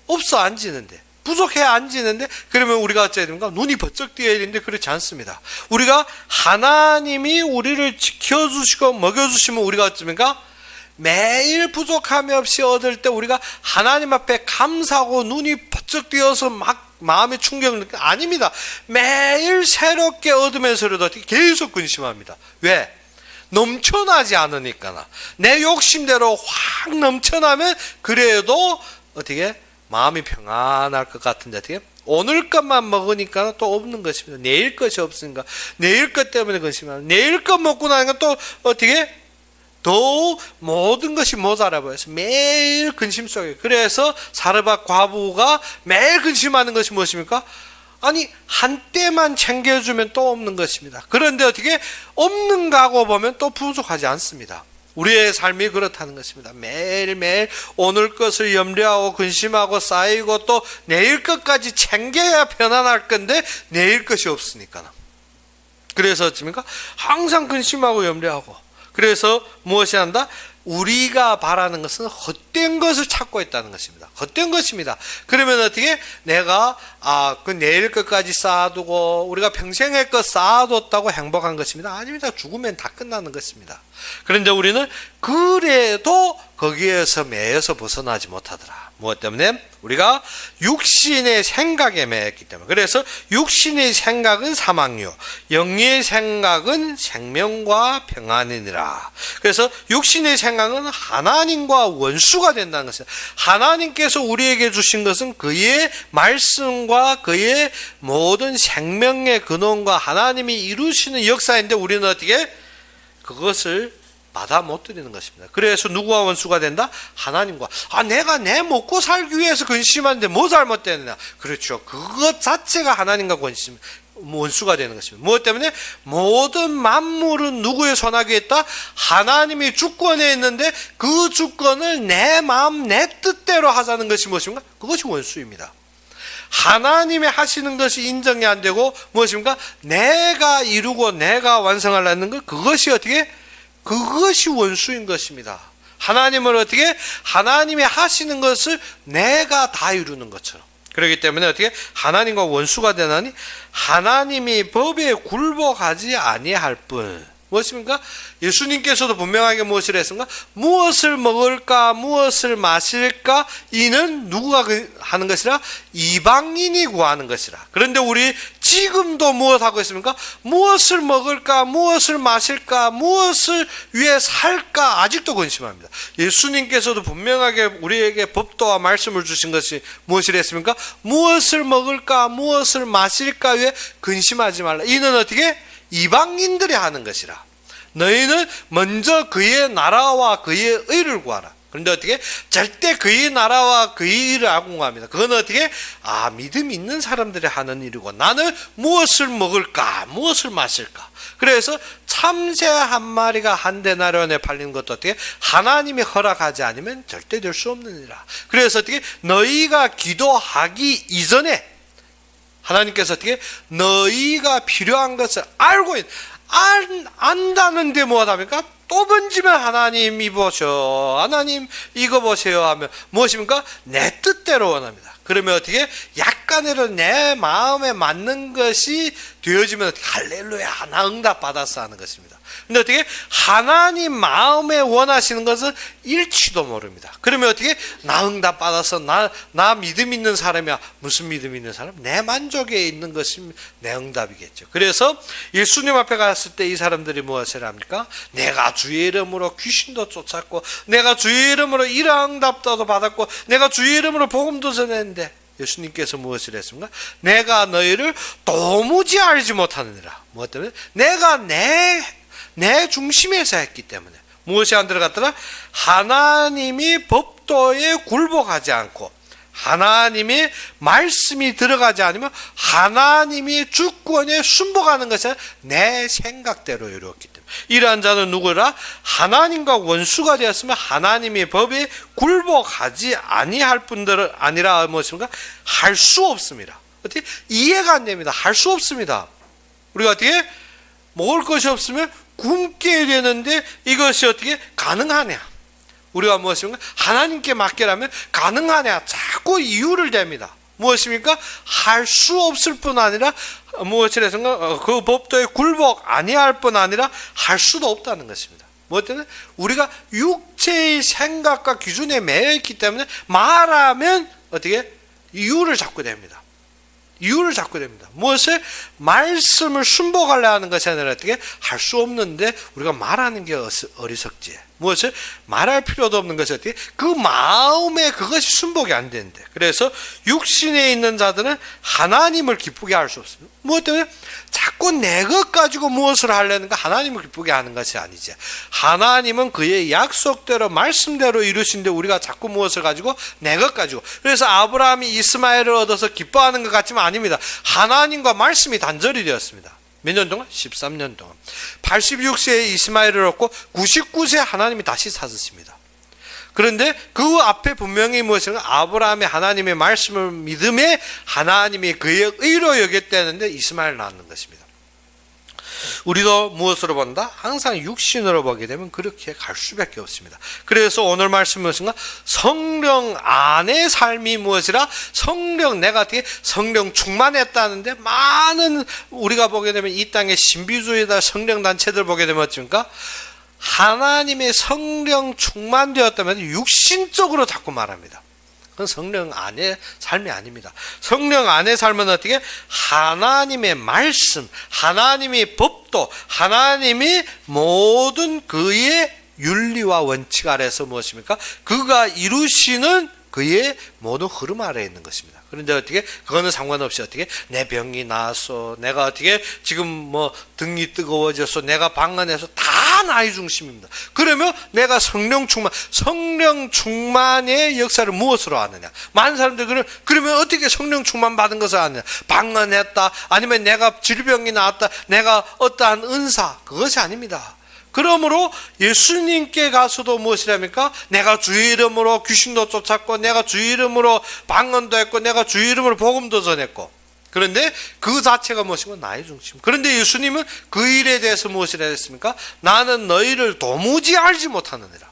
없어 안 지는데 부족해 안 지는데 그러면 우리가 어찌해야 됩니까? 눈이 번쩍 뜨여야 되는데 그렇지 않습니다. 우리가 하나님이 우리를 지켜주시고 먹여주시면 우리가 어찌합니까? 매일 부족함이 없이 얻을 때 우리가 하나님 앞에 감사하고 눈이 번쩍 뜨여서 막 마음의 충격을 느끼는 게 아닙니다. 매일 새롭게 얻으면서도 계속 근심합니다. 왜? 넘쳐나지 않으니까. 내 욕심대로 확 넘쳐나면 그래도 어떻게 마음이 평안할 것 같은데 어떻게 오늘 것만 먹으니까 또 없는 것입니다. 내일 것이 없으니까 내일 것 때문에 근심합니다. 내일 것 먹고 나니까 또 어떻게 더욱 모든 것이 모자라 보여서 매일 근심 속에. 그래서 사르밧 과부가 매일 근심하는 것이 무엇입니까? 아니 한때만 챙겨주면 또 없는 것입니다. 그런데 어떻게 없는가 하고 보면 또 부족하지 않습니다. 우리의 삶이 그렇다는 것입니다. 매일매일 오늘 것을 염려하고 근심하고 쌓이고 또 내일 것까지 챙겨야 편안할 건데 내일 것이 없으니까. 그래서 어찌입니까? 항상 근심하고 염려하고. 그래서 무엇이 한다? 우리가 바라는 것은 헛된 것을 찾고 있다는 것입니다. 헛된 것입니다. 그러면 어떻게 내가 그 내일 것까지 쌓아두고 우리가 평생의 것 쌓아뒀다고 행복한 것입니다. 아닙니다. 죽으면 다 끝나는 것입니다. 그런데 우리는 그래도 거기에서 매여서 벗어나지 못하더라. 무엇 때문에? 우리가 육신의 생각에 매였기 때문에. 그래서 육신의 생각은 사망이요 영의 생각은 생명과 평안이니라. 그래서 육신의 생각은 하나님과 원수가 된다는 것입니다. 하나님께서 우리에게 주신 것은 그의 말씀과 그의 모든 생명의 근원과 하나님이 이루시는 역사인데 우리는 어떻게 그것을 받아 못 드리는 것입니다. 그래서 누구와 원수가 된다? 하나님과. 내가 내 먹고 살기 위해서 근심하는데 뭐 잘못되느냐? 그렇죠. 그것 자체가 하나님과 원수가 되는 것입니다. 무엇 때문에? 모든 만물은 누구의 손아귀에 있다? 하나님이 주권에 있는데 그 주권을 내 마음 내 뜻대로 하자는 것이 무엇입니까? 그것이 원수입니다. 하나님이 하시는 것이 인정이 안 되고 무엇입니까? 내가 이루고 내가 완성하려는 것, 그것이 어떻게? 그것이 원수인 것입니다. 하나님을 어떻게? 하나님이 하시는 것을 내가 다 이루는 것처럼. 그렇기 때문에 어떻게? 하나님과 원수가 되나니 하나님이 법에 굴복하지 아니할 뿐. 무엇입니까? 예수님께서도 분명하게 무엇을 했습니까? 무엇을 먹을까 무엇을 마실까 이는 누구가 하는 것이라? 이방인이 구하는 것이라. 그런데 우리 지금도 무엇하고 있습니까? 무엇을 먹을까, 무엇을 마실까, 무엇을 위해 살까 아직도 근심합니다. 예수님께서도 분명하게 우리에게 법도와 말씀을 주신 것이 무엇이라 했습니까? 무엇을 먹을까, 무엇을 마실까 위해 근심하지 말라. 이는 어떻게? 이방인들이 하는 것이라. 너희는 먼저 그의 나라와 그의 의를 구하라. 그런데 어떻게? 절대 그의 나라와 그의 일을 악용합니다. 그건 어떻게? 믿음 있는 사람들이 하는 일이고, 나는 무엇을 먹을까? 무엇을 마실까? 그래서 참새 한 마리가 한 데나리온에 팔리는 것도 어떻게? 하나님이 허락하지 않으면 절대 될 수 없는 일이라. 그래서 어떻게? 너희가 기도하기 이전에 하나님께서 어떻게? 너희가 필요한 것을 알고 안다는데 뭐하답니까? 또 번지면 하나님 이 보셔, 하나님 이거 보세요 하면 무엇입니까? 내 뜻대로 원합니다. 그러면 어떻게? 약간이라도 내 마음에 맞는 것이 되어지면 어떻게? 할렐루야, 나 응답 받았어 하는 것입니다. 근데 어떻게? 하나님 마음에 원하시는 것은 일치도 모릅니다. 그러면 어떻게? 나 응답 받아서 나 믿음 있는 사람이야. 무슨 믿음 있는 사람? 내 만족에 있는 것이 내 응답이겠죠. 그래서 예수님 앞에 갔을 때 이 사람들이 무엇을 합니까? 내가 주의 이름으로 귀신도 쫓았고, 내가 주의 이름으로 이러한 응답도 받았고, 내가 주의 이름으로 복음도 전했는데, 예수님께서 무엇을 했습니까? 내가 너희를 도무지 알지 못하느니라. 무엇 때문에? 내가 내 중심에서 했기 때문에. 무엇이 안 들어갔더라? 하나님이 법도에 굴복하지 않고, 하나님의 말씀이 들어가지 않으면 하나님이 주권에 순복하는 것은 내 생각대로 이루었기 때문에. 이러한 자는 누구라? 하나님과 원수가 되었으면 하나님의 법에 굴복하지 아니할 뿐들 아니라 무엇입니까? 할 수 없습니다. 어떻게? 이해가 안 됩니다. 할 수 없습니다. 우리가 어떻게? 먹을 것이 없으면 굶게 되는데 이것이 어떻게 가능하냐? 우리가 무엇입니까? 하나님께 맡기라면 가능하냐? 자꾸 이유를 댑니다. 무엇입니까? 할 수 없을 뿐 아니라 무엇이라든가 그 법도에 굴복 아니할 뿐 아니라 할 수도 없다는 것입니다. 무엇 때문에? 우리가 육체의 생각과 기준에 매여 있기 때문에 말하면 어떻게? 이유를 잡고 됩니다. 이유를 잡고 됩니다. 무엇을? 말씀을 순복하려 하는 것이 아니라 어떻게? 할 수 없는데 우리가 말하는 게 어리석지. 무엇을? 말할 필요도 없는 것이 어떻게? 그 마음에 그것이 순복이 안 되는데. 그래서 육신에 있는 자들은 하나님을 기쁘게 할 수 없습니다. 무엇 때문에? 자꾸 내 것 가지고 무엇을 하려는가? 하나님을 기쁘게 하는 것이 아니지. 하나님은 그의 약속대로 말씀대로 이루신데 우리가 자꾸 무엇을 가지고? 내 것 가지고. 그래서 아브라함이 이스마엘을 얻어서 기뻐하는 것 같지만 아닙니다. 하나님과 말씀이 단절이 되었습니다. 몇 년 동안? 13년 동안. 86세에 이스마엘을 얻고 99세에 하나님이 다시 찾으십니다. 그런데 그 앞에 분명히 무엇인가? 아브라함의 하나님의 말씀을 믿음에 하나님이 그의 의로 여겼다는데 이스마엘 낳는 것입니다. 우리도 무엇으로 본다? 항상 육신으로 보게 되면 그렇게 갈 수밖에 없습니다. 그래서 오늘 말씀은 무엇인가? 성령 안의 삶이 무엇이라? 성령, 내가 어떻게 성령 충만했다는데 많은 우리가 보게 되면 이 땅의 신비주의다 성령 단체들 보게 되면 어떻습니까? 하나님의 성령 충만되었다면 육신적으로 자꾸 말합니다. 그건 성령 안의 삶이 아닙니다. 성령 안의 삶은 어떻게? 하나님의 말씀, 하나님의 법도, 하나님이 모든 그의 윤리와 원칙 아래서 무엇입니까? 그가 이루시는 그의 모든 흐름 아래에 있는 것입니다. 그런데 어떻게? 그거는 상관없이 어떻게? 내 병이 나았어. 내가 어떻게? 지금 뭐 등이 뜨거워졌어. 내가 방언해서 다 나의 중심입니다. 그러면 내가 성령 충만의 역사를 무엇으로 아느냐? 많은 사람들 그러면 어떻게 성령 충만 받은 것을 아느냐? 방언했다. 아니면 내가 질병이 나았다. 내가 어떠한 은사. 그것이 아닙니다. 그러므로 예수님께 가서도 무엇이랍니까? 내가 주의 이름으로 귀신도 쫓았고, 내가 주의 이름으로 방언도 했고, 내가 주의 이름으로 복음도 전했고. 그런데 그 자체가 무엇인가? 나의 중심. 그런데 예수님은 그 일에 대해서 무엇이라 했습니까? 나는 너희를 도무지 알지 못하느니라.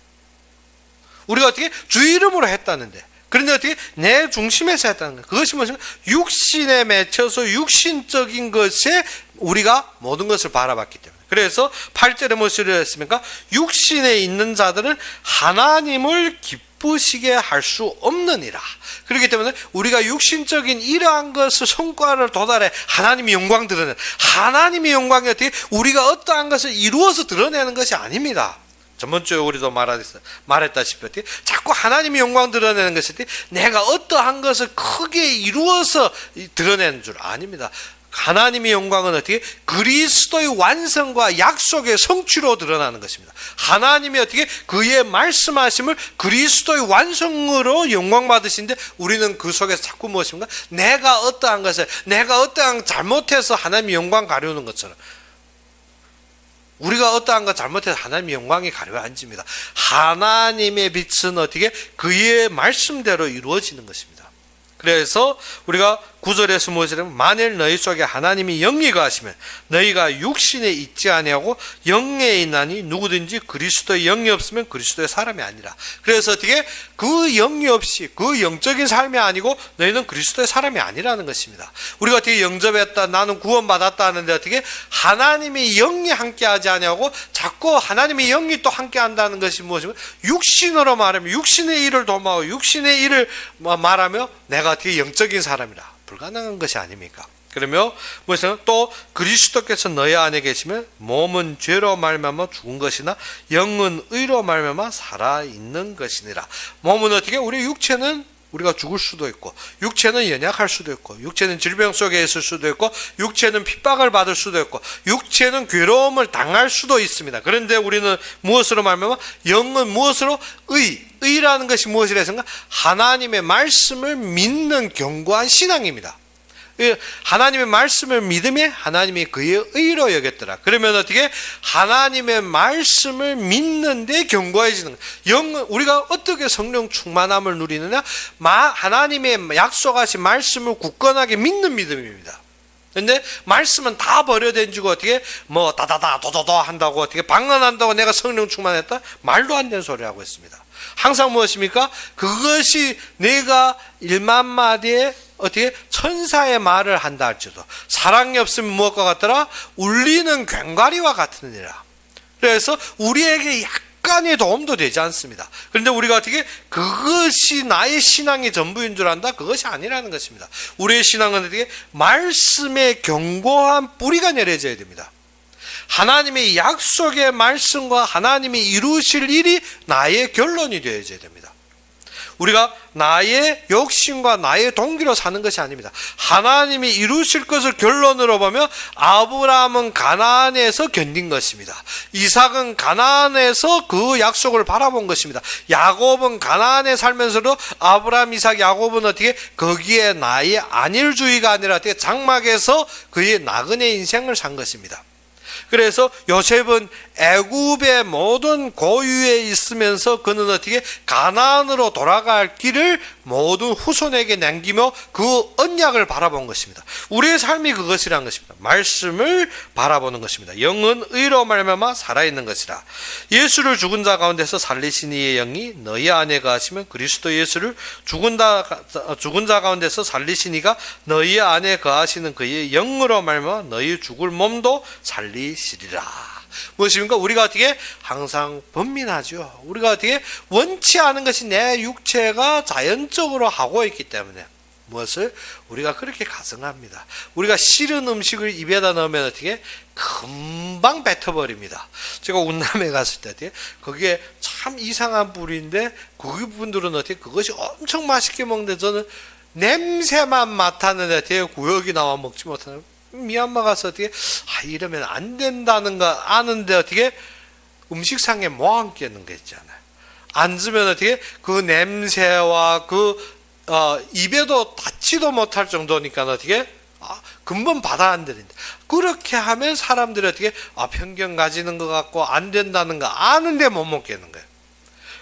우리가 어떻게? 주의 이름으로 했다는데. 그런데 어떻게? 내 중심에서 했다는 거예요. 그것이 무엇인가? 육신에 맺혀서 육신적인 것에 우리가 모든 것을 바라봤기 때문에. 그래서 8절에 무엇을 했습니까? 육신에 있는 자들은 하나님을 기쁘시게 할 수 없느니라. 그렇기 때문에 우리가 육신적인 이러한 것을 성과를 도달해 하나님의 영광 드러내는, 하나님의 영광이 어떻게 우리가 어떠한 것을 이루어서 드러내는 것이 아닙니다. 저번주에 우리도 말했다시피 어떻게 자꾸 하나님의 영광 드러내는 것이 내가 어떠한 것을 크게 이루어서 드러내는 줄 아닙니다. 하나님의 영광은 어떻게 그리스도의 완성과 약속의 성취로 드러나는 것입니다. 하나님이 어떻게 그의 말씀하심을 그리스도의 완성으로 영광 받으신데, 우리는 그 속에서 자꾸 무엇입니까? 내가 어떠한 것을, 내가 어떠한 잘못해서 하나님의 영광 가려는 것처럼, 우리가 어떠한 것 잘못해서 하나님의 영광이 가려앉습니다. 하나님의 빛은 어떻게 그의 말씀대로 이루어지는 것입니다. 그래서 우리가 9절에서 무엇이냐면, 만일 너희 속에 하나님이 영이 거하시면 너희가 육신에 있지 아니하고 영에 있나니 누구든지 그리스도의 영이 없으면 그리스도의 사람이 아니라. 그래서 어떻게 그 영이 없이 그 영적인 삶이 아니고 너희는 그리스도의 사람이 아니라는 것입니다. 우리가 어떻게 영접했다, 나는 구원받았다 하는데 어떻게 하나님의 영이 함께하지 아니하고 자꾸 하나님의 영이 또 함께한다는 것이 무엇이면, 육신으로 말하면 육신의 일을 도모하고 육신의 일을 말하며 내가 어떻게 영적인 사람이라, 불가능한 것이 아닙니까? 그러며 무엇이냐, 또 그리스도께서 너희 안에 계시면 몸은 죄로 말미암아 죽은 것이나 영은 의로 말미암아 살아있는 것이니라. 몸은 어떻게, 우리 육체는 우리가 죽을 수도 있고, 육체는 연약할 수도 있고, 육체는 질병 속에 있을 수도 있고, 육체는 핍박을 받을 수도 있고, 육체는 괴로움을 당할 수도 있습니다. 그런데 우리는 무엇으로 말하면, 영은 무엇으로? 의라는 것이 무엇이라 했습니까? 하나님의 말씀을 믿는 견고한 신앙입니다. 하나님의 말씀을 믿음에 하나님이 그의 의로 여겼더라. 그러면 어떻게 하나님의 말씀을 믿는데 견고해지는 거예요. 우리가 어떻게 성령 충만함을 누리느냐? 하나님의 약속하신 말씀을 굳건하게 믿는 믿음입니다. 근데 말씀은 다 버려던지고 어떻게 다다다 도도도 한다고, 어떻게 방언한다고 내가 성령 충만했다? 말도 안 되는 소리 하고 있습니다. 항상 무엇입니까? 그것이 내가 1만 마디에 어떻게 천사의 말을 한다 할지도 사랑이 없으면 무엇과 같더라? 울리는 괭과리와 같으니라. 그래서 우리에게 약간의 도움도 되지 않습니다. 그런데 우리가 어떻게 그것이 나의 신앙의 전부인 줄 안다? 그것이 아니라는 것입니다. 우리의 신앙은 어떻게 말씀의 견고한 뿌리가 내려져야 됩니다. 하나님의 약속의 말씀과 하나님이 이루실 일이 나의 결론이 되어져야 됩니다. 우리가 나의 욕심과 나의 동기로 사는 것이 아닙니다. 하나님이 이루실 것을 결론으로 보면, 아브라함은 가나안에서 견딘 것입니다. 이삭은 가나안에서 그 약속을 바라본 것입니다. 야곱은 가나안에 살면서도 아브라함, 이삭, 야곱은 어떻게 거기에 나의 안일주의가 아니라 어떻게 장막에서 그의 나그네 인생을 산 것입니다. 그래서 요셉은 애굽의 모든 고유에 있으면서 그는 어떻게 가나안으로 돌아갈 길을 모든 후손에게 남기며 그 언약을 바라본 것입니다. 우리의 삶이 그것이라는 것입니다. 말씀을 바라보는 것입니다. 영은 의로 말미암아 살아있는 것이라. 예수를 죽은 자 가운데서 살리신 이의 영이 너희 안에 거하시면 그리스도 예수를 죽은 자 가운데서 살리신 이가 너희 안에 거하시는 그의 영으로 말미암아 너희 죽을 몸도 살리시리라. 무엇입니까? 우리가 어떻게 항상 번민하죠. 우리가 어떻게 원치 않은 것이 내 육체가 자연적으로 하고 있기 때문에 무엇을 우리가 그렇게 가증합니다. 우리가 싫은 음식을 입에다 넣으면 어떻게 금방 뱉어버립니다. 제가 운남에 갔을 때 어떻게 거기에 참 이상한 부위인데 거기 분들은 어떻게 그것이 엄청 맛있게 먹는데 저는 냄새만 맡았는데 어떻게 구역이 나와 먹지 못하는, 미얀마 가서 어떻게 이러면 안 된다는 거 아는데 어떻게 음식상에 뭐 안 끼는 게 있잖아요. 앉으면 어떻게 그 냄새와 입에도 닿지도 못할 정도니까 어떻게 근본 받아 안 들인다. 그렇게 하면 사람들이 어떻게 편견 가지는 것 같고 안 된다는 거 아는데 못 먹겠는 거예요.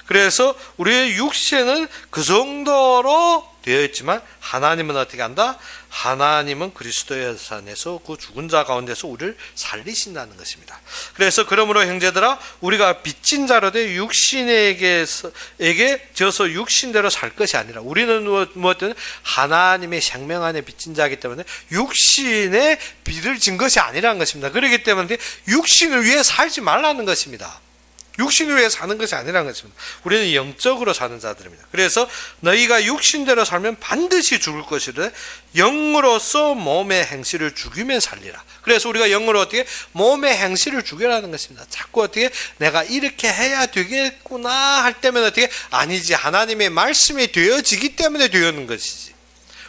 그래서 우리의 육체는 그 정도로 되어 있지만 하나님은 어떻게 한다? 하나님은 그리스도의 안에서 그 죽은 자 가운데서 우리를 살리신다는 것입니다. 그래서 그러므로 형제들아, 우리가 빚진 자로 돼 육신에게 져서 육신대로 살 것이 아니라, 우리는 무엇든 하나님의 생명 안에 빚진 자이기 때문에 육신에 빚을 진 것이 아니라는 것입니다. 그렇기 때문에 육신을 위해 살지 말라는 것입니다. 육신 위에 사는 것이 아니라는 것입니다. 우리는 영적으로 사는 자들입니다. 그래서 너희가 육신대로 살면 반드시 죽을 것이라 영으로서 몸의 행실을 죽이며 살리라. 그래서 우리가 영으로 어떻게 몸의 행실을 죽여라는 것입니다. 자꾸 어떻게 내가 이렇게 해야 되겠구나 할 때면 어떻게 아니지, 하나님의 말씀이 되어지기 때문에 되었는 것이지.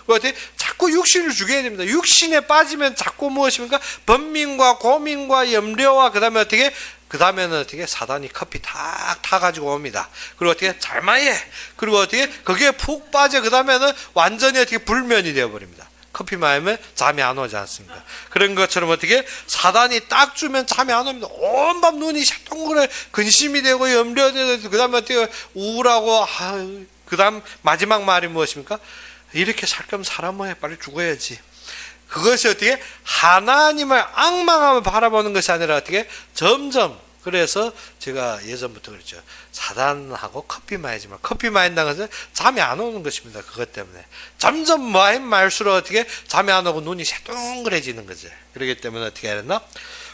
어떻게 자꾸 육신을 죽여야 됩니다. 육신에 빠지면 자꾸 무엇입니까? 번민과 고민과 염려와 그다음에 어떻게 그다음에는 어떻게 사단이 커피 탁 타가지고 옵니다. 그리고 어떻게 잘마해. 그리고 어떻게 거기에 푹 빠져. 그다음에는 완전히 어떻게 불면이 되어버립니다. 커피 마시면 잠이 안 오지 않습니까? 그런 것처럼 어떻게 사단이 딱 주면 잠이 안 옵니다. 온 밤 눈이 새동그래 근심이 되고 염려되고 그다음에 어떻게 우울하고 그다음 마지막 말이 무엇입니까? 이렇게 살 거면 사람은 빨리 죽어야지. 그것이 어떻게 하나님을 악망하며 바라보는 것이 아니라 어떻게 점점, 그래서 제가 예전부터 그랬죠. 사단하고 커피 마시지만 커피 마신다는 것은 잠이 안 오는 것입니다. 그것 때문에 점점 말수록 어떻게 잠이 안 오고 눈이 새동그래지는 거죠. 그렇기 때문에 어떻게 해야 되나?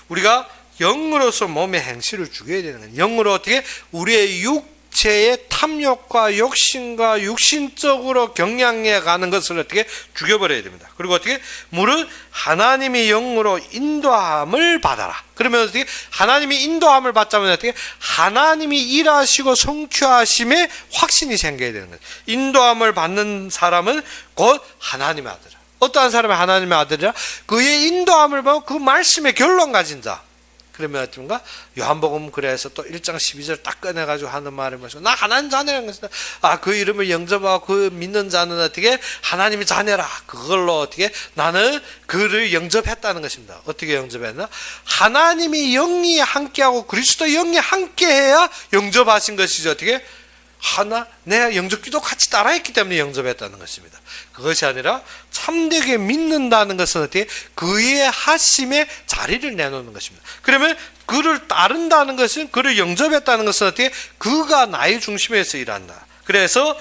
우리가 영으로서 몸의 행실을 죽여야 되는 거예요. 영으로 어떻게 우리의 육체의 탐욕과 욕심과 육신적으로 경향해 가는 것을 어떻게 죽여버려야 됩니다. 그리고 어떻게 무릇 하나님이 영으로 인도함을 받아라. 그러면 어떻게 하나님이 인도함을 받자면 어떻게 하나님이 일하시고 성취하심에 확신이 생겨야 되는 거예요. 인도함을 받는 사람은 곧 하나님의 아들이라. 어떠한 사람이 하나님의 아들이라? 그의 인도함을 받고 그 말씀의 결론 가진 자. 그러면 어떤가? 요한복음 그래서 또 1장 12절 딱 꺼내가지고 하는 말이 뭐죠? 나 하나님 자녀라는 것이다. 그 이름을 영접하고 그 믿는 자는 어떻게? 하나님의 자녀라. 그걸로 어떻게? 나는 그를 영접했다는 것입니다. 어떻게 영접했나? 하나님이 영이 함께하고 그리스도 영이 함께해야 영접하신 것이죠. 어떻게? 내가 영접기도 같이 따라했기 때문에 영접했다는 것입니다. 그것이 아니라 참되게 믿는다는 것은 어떻게? 그의 하심에 자리를 내놓는 것입니다. 그러면 그를 따른다는 것은, 그를 영접했다는 것은 어떻게? 그가 나의 중심에서 일한다. 그래서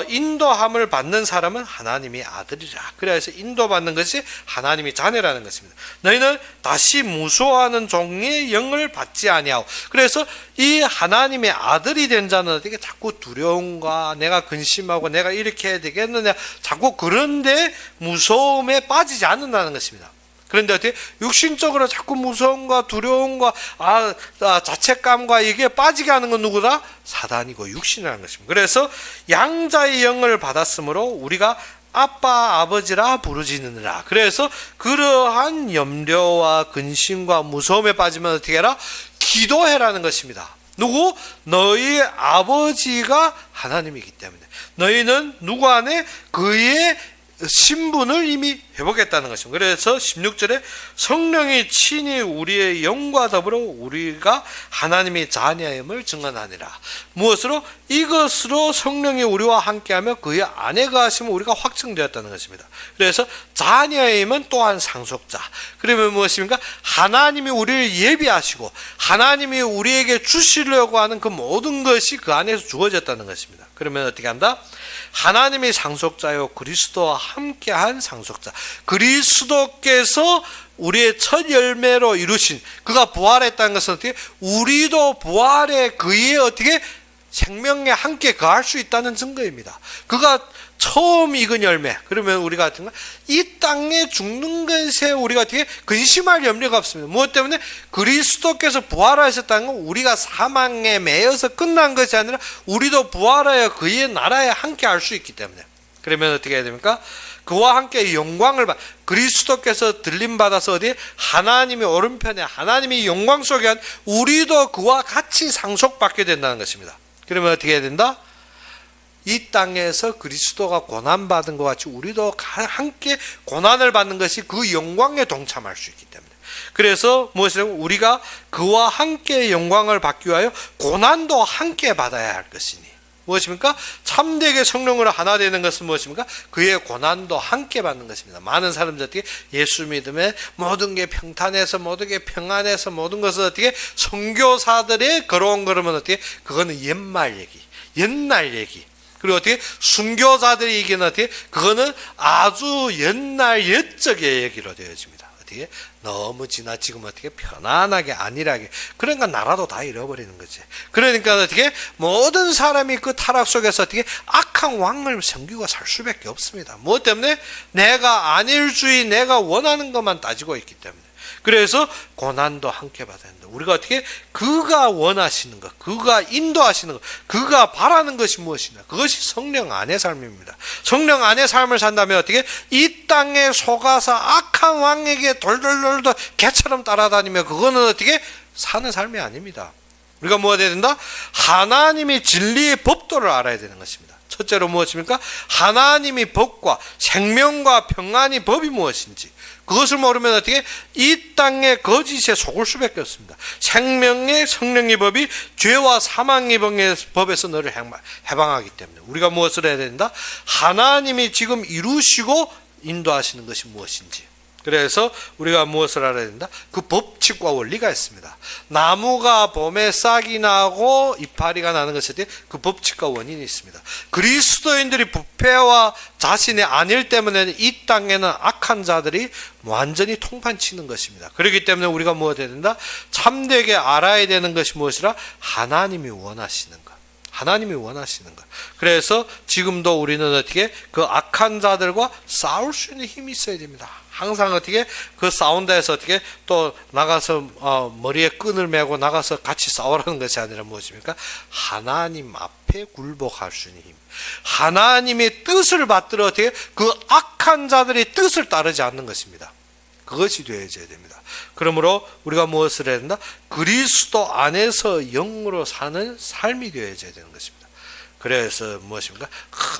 인도함을 받는 사람은 하나님의 아들이라. 그래서 인도받는 것이 하나님의 자녀라는 것입니다. 너희는 다시 무소하는 종의 영을 받지 아니하고. 그래서 이 하나님의 아들이 된 자는 어떻게 자꾸 두려움과 내가 근심하고 내가 이렇게 해야 되겠느냐, 자꾸 그런데 무서움에 빠지지 않는다는 것입니다. 그런데 어떻게 육신적으로 자꾸 무서움과 두려움과 자책감과 이게 빠지게 하는 건 누구다? 사단이고 육신이라는 것입니다. 그래서 양자의 영을 받았으므로 우리가 아빠 아버지라 부르짖느니라. 그래서 그러한 염려와 근심과 무서움에 빠지면 어떻게 해라? 기도해라는 것입니다. 누구? 너희 아버지가 하나님이기 때문에 너희는 누구 안에? 그의 신분을 이미 회복했다는 것입니다. 그래서 16절에 성령이 친히 우리의 영과 더불어 우리가 하나님의 자녀임을 증언하니라. 무엇으로? 이것으로 성령이 우리와 함께하며 그의 안에 거하시면 우리가 확증되었다는 것입니다. 그래서 자녀임은 또한 상속자. 그러면 무엇입니까? 하나님이 우리를 예비하시고 하나님이 우리에게 주시려고 하는 그 모든 것이 그 안에서 주어졌다는 것입니다. 그러면 어떻게 한다? 하나님의 상속자요 그리스도와 함께한 상속자. 그리스도께서 우리의 첫 열매로 이루신, 그가 부활했다는 것은 어떻게? 우리도 부활에 그의 어떻게? 생명에 함께 거할 수 있다는 증거입니다. 그가 처음 익은 열매. 그러면 우리가 어떤가? 이 땅에 죽는 것에 우리가 어떻게 근심할 염려가 없습니다. 무엇 때문에? 그리스도께서 부활하셨다는 건 우리가 사망에 매여서 끝난 것이 아니라 우리도 부활하여 그의 나라에 함께 할 수 있기 때문에. 그러면 어떻게 해야 됩니까? 그와 함께 영광을 그리스도께서 들림받아서 어디에? 하나님의 오른편에 하나님의 영광 속에 한 우리도 그와 같이 상속받게 된다는 것입니다. 그러면 어떻게 해야 된다? 이 땅에서 그리스도가 고난받은 것 같이 우리도 함께 고난을 받는 것이 그 영광에 동참할 수 있기 때문에. 그래서 무엇이냐면 우리가 그와 함께 영광을 받기 위하여 고난도 함께 받아야 할 것이니. 무엇입니까? 참되게 성령으로 하나 되는 것은 무엇입니까? 그의 고난도 함께 받는 것입니다. 많은 사람들이 예수 믿음에 모든 게 평탄해서 모든 게 평안해서 모든 것을 어떻게 선교사들의 걸어온 걸으면 어떻게? 그거는 옛말 얘기, 옛날 얘기. 그리고 어떻게? 순교자들이 얘기는 어떻게? 그거는 아주 옛날 옛적의 얘기로 되어집니다. 어떻게 너무 지나치고 어떻게 편안하게 안일하게, 그러니까 나라도 다 잃어버리는 거지. 그러니까 어떻게 모든 사람이 그 타락 속에서 어떻게 악한 왕을 섬기고 살 수밖에 없습니다. 무엇 때문에? 내가 안일주의, 내가 원하는 것만 따지고 있기 때문에. 그래서 고난도 함께 받아야 된다. 우리가 어떻게 그가 원하시는 것, 그가 인도하시는 것, 그가 바라는 것이 무엇이냐? 그것이 성령 안의 삶입니다. 성령 안의 삶을 산다면 어떻게 이 땅에 속아서 악한 왕에게 돌돌돌돌 개처럼 따라다니며 그거는 어떻게 사는 삶이 아닙니다. 우리가 뭐가 돼야 된다? 하나님이 진리의 법도를 알아야 되는 것입니다. 첫째로 무엇입니까? 하나님이 법과 생명과 평안이 법이 무엇인지 그것을 모르면 어떻게 이 땅의 거짓에 속을 수밖에 없습니다. 생명의 성령의 법이 죄와 사망의 법에서 너를 해방하기 때문에 우리가 무엇을 해야 된다? 하나님이 지금 이루시고 인도하시는 것이 무엇인지. 그래서 우리가 무엇을 알아야 된다? 그 법칙과 원리가 있습니다. 나무가 봄에 싹이 나고 이파리가 나는 것에 대해 그 법칙과 원인이 있습니다. 그리스도인들이 부패와 자신의 안일 때문에 이 땅에는 악한 자들이 완전히 통판치는 것입니다. 그렇기 때문에 우리가 무엇을 해야 된다? 참되게 알아야 되는 것이 무엇이라? 하나님이 원하시는 것. 하나님이 원하시는 것. 그래서 지금도 우리는 어떻게 그 악한 자들과 싸울 수 있는 힘이 있어야 됩니다. 항상 어떻게 그 싸운다 해서 어떻게 또 나가서 머리에 끈을 메고 나가서 같이 싸우라는 것이 아니라 무엇입니까? 하나님 앞에 굴복할 수 있는 힘. 하나님의 뜻을 받들어 어떻게 그 악한 자들의 뜻을 따르지 않는 것입니다. 그것이 되어져야 됩니다. 그러므로 우리가 무엇을 해야 된다? 그리스도 안에서 영으로 사는 삶이 되어져야 되는 것입니다. 그래서 무엇입니까?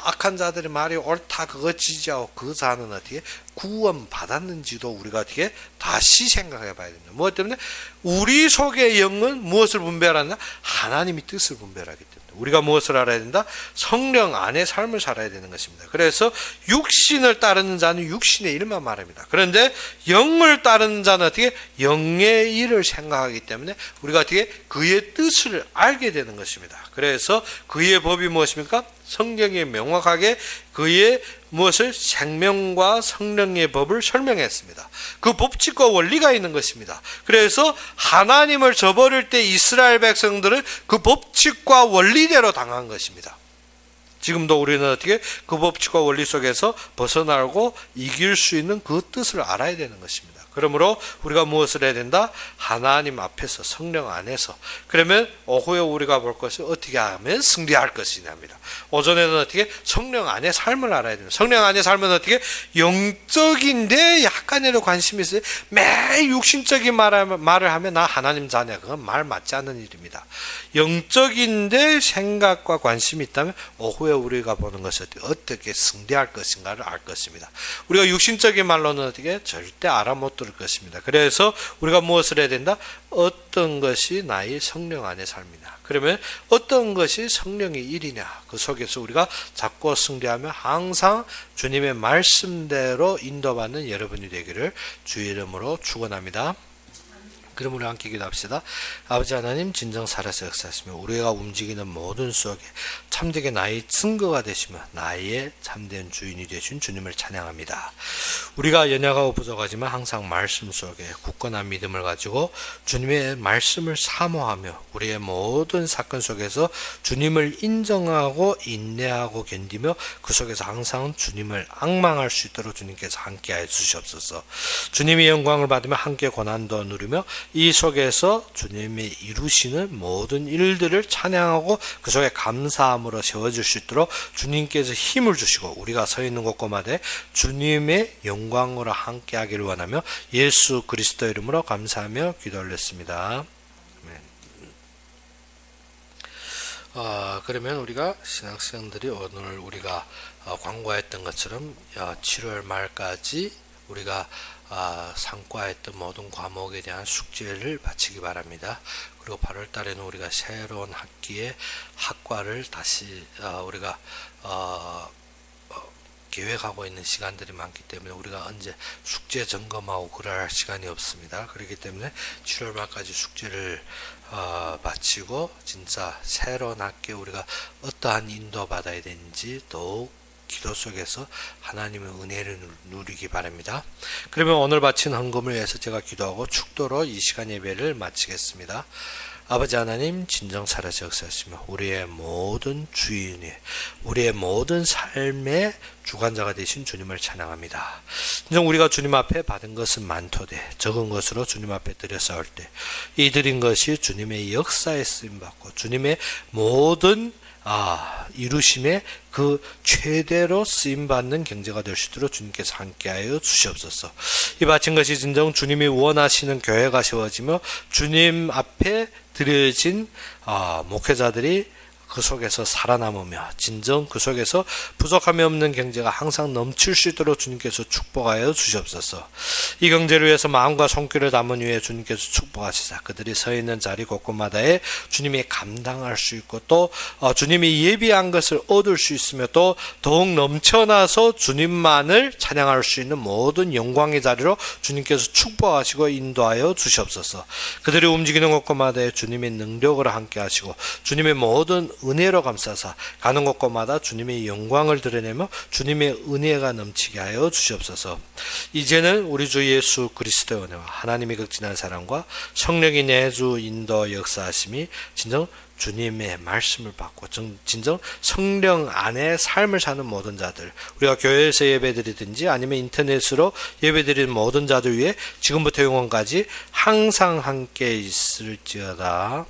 악한 자들의 말이 옳다 그거 지지하고 그 자는 어떻게 구원 받았는지도 우리가 어떻게 다시 생각해 봐야 됩니다. 무엇 때문에? 우리 속의 영은 무엇을 분별하느냐? 하나님의 뜻을 분별하기 때문에. 우리가 무엇을 알아야 된다? 성령 안에 삶을 살아야 되는 것입니다. 그래서 육신을 따르는 자는 육신의 일만 말합니다. 그런데 영을 따르는 자는 어떻게? 영의 일을 생각하기 때문에 우리가 어떻게? 그의 뜻을 알게 되는 것입니다. 그래서 그의 법이 무엇입니까? 성경이 명확하게 그의 무엇을 생명과 성령의 법을 설명했습니다. 그 법칙과 원리가 있는 것입니다. 그래서 하나님을 저버릴 때 이스라엘 백성들은 그 법칙과 원리대로 당한 것입니다. 지금도 우리는 어떻게 그 법칙과 원리 속에서 벗어나고 이길 수 있는 그 뜻을 알아야 되는 것입니다. 그러므로 우리가 무엇을 해야 된다? 하나님 앞에서 성령 안에서. 그러면 오후에 우리가 볼 것이 어떻게 하면 승리할 것이냐입니다. 오전에는 어떻게 성령 안의 삶을 알아야 됩니다. 성령 안의 삶은 어떻게 영적인데 약간이라도 관심이 있어요. 매일 육신적인 말을 하면 나 하나님 자냐, 그건 말 맞지 않는 일입니다. 영적인데 생각과 관심이 있다면 오후에 우리가 보는 것이 어떻게 승리할 것인가를 알 것입니다. 우리가 육신적인 말로는 어떻게 절대 알아 못 들을 것입니다. 그래서 우리가 무엇을 해야 된다? 어떤 것이 나의 성령 안의 삶이냐, 그러면 어떤 것이 성령의 일이냐, 그 속에서 우리가 잡고 승리하며 항상 주님의 말씀대로 인도받는 여러분이 되기를 주의 이름으로 축원합니다. 그럼 우리 함께 기도합시다. 아버지 하나님, 진정 살아서 역사하시며 우리가 움직이는 모든 속에 참되게 나의 증거가 되시며 나의 참된 주인이 되신 주님을 찬양합니다. 우리가 연약하고 부족하지만 항상 말씀 속에 굳건한 믿음을 가지고 주님의 말씀을 사모하며 우리의 모든 사건 속에서 주님을 인정하고 인내하고 견디며 그 속에서 항상 주님을 앙망할 수 있도록 주님께서 함께하여 주시옵소서. 주님의 영광을 받으며 함께 고난도 누리며 이 속에서 주님이 이루시는 모든 일들을 찬양하고 그 속에 감사함으로 세워줄 수 있도록 주님께서 힘을 주시고 우리가 서 있는 곳곳마다 주님의 영광으로 함께하기를 원하며 예수 그리스도 이름으로 감사하며 기도 올렸습니다. 그러면 우리가 신학생들이 오늘 우리가 광고했던 것처럼 7월 말까지 우리가 상과했던 모든 과목에 대한 숙제를 마치기 바랍니다. 그리고 8월 달에는 우리가 새로운 학기에 학과를 다시 우리가 계획하고 있는 시간들이 많기 때문에 우리가 언제 숙제 점검하고 그럴 시간이 없습니다. 그렇기 때문에 7월 말까지 숙제를 마치고 진짜 새로운 학기에 우리가 어떠한 인도 받아야 되는지 더욱 기도 속에서 하나님의 은혜를 누리기 바랍니다. 그러면 오늘 바친 헌금을 위해서 제가 기도하고 축도로 이 시간 예배를 마치겠습니다. 아버지 하나님, 진정 살아서 역사하시며 우리의 모든 주인이, 우리의 모든 삶의 주관자가 되신 주님을 찬양합니다. 진정 우리가 주님 앞에 받은 것은 많도되 적은 것으로 주님 앞에 드려 싸울 때 이 드린 것이 주님의 역사에 쓰임받고 주님의 모든 이루심의 그 최대로 쓰임받는 경제가 될 수 있도록 주님께서 함께하여 주시옵소서. 이 바친 것이 진정 주님이 원하시는 교회가 세워지며 주님 앞에 드려진 목회자들이 그 속에서 살아남으며 진정 그 속에서 부족함이 없는 경제가 항상 넘칠 수 있도록 주님께서 축복하여 주시옵소서. 이 경제를 위해서 마음과 손길을 담은 후에 주님께서 축복하시사 그들이 서 있는 자리 곳곳마다에 주님이 감당할 수 있고 또 주님이 예비한 것을 얻을 수 있으며 또 더욱 넘쳐나서 주님만을 찬양할 수 있는 모든 영광의 자리로 주님께서 축복하시고 인도하여 주시옵소서. 그들이 움직이는 곳곳마다에 주님의 능력으로 함께 하시고 주님의 모든 은혜로 감싸사 가는 곳곳마다 주님의 영광을 드러내며 주님의 은혜가 넘치게 하여 주시옵소서. 이제는 우리 주 예수 그리스도의 은혜와 하나님의 극진한 사랑과 성령의 내주 인도 역사하심이 진정 주님의 말씀을 받고 진정 성령 안에 삶을 사는 모든 자들, 우리가 교회에서 예배드리든지 아니면 인터넷으로 예배드리는 모든 자들 위해 지금부터 영원까지 항상 함께 있을지어다.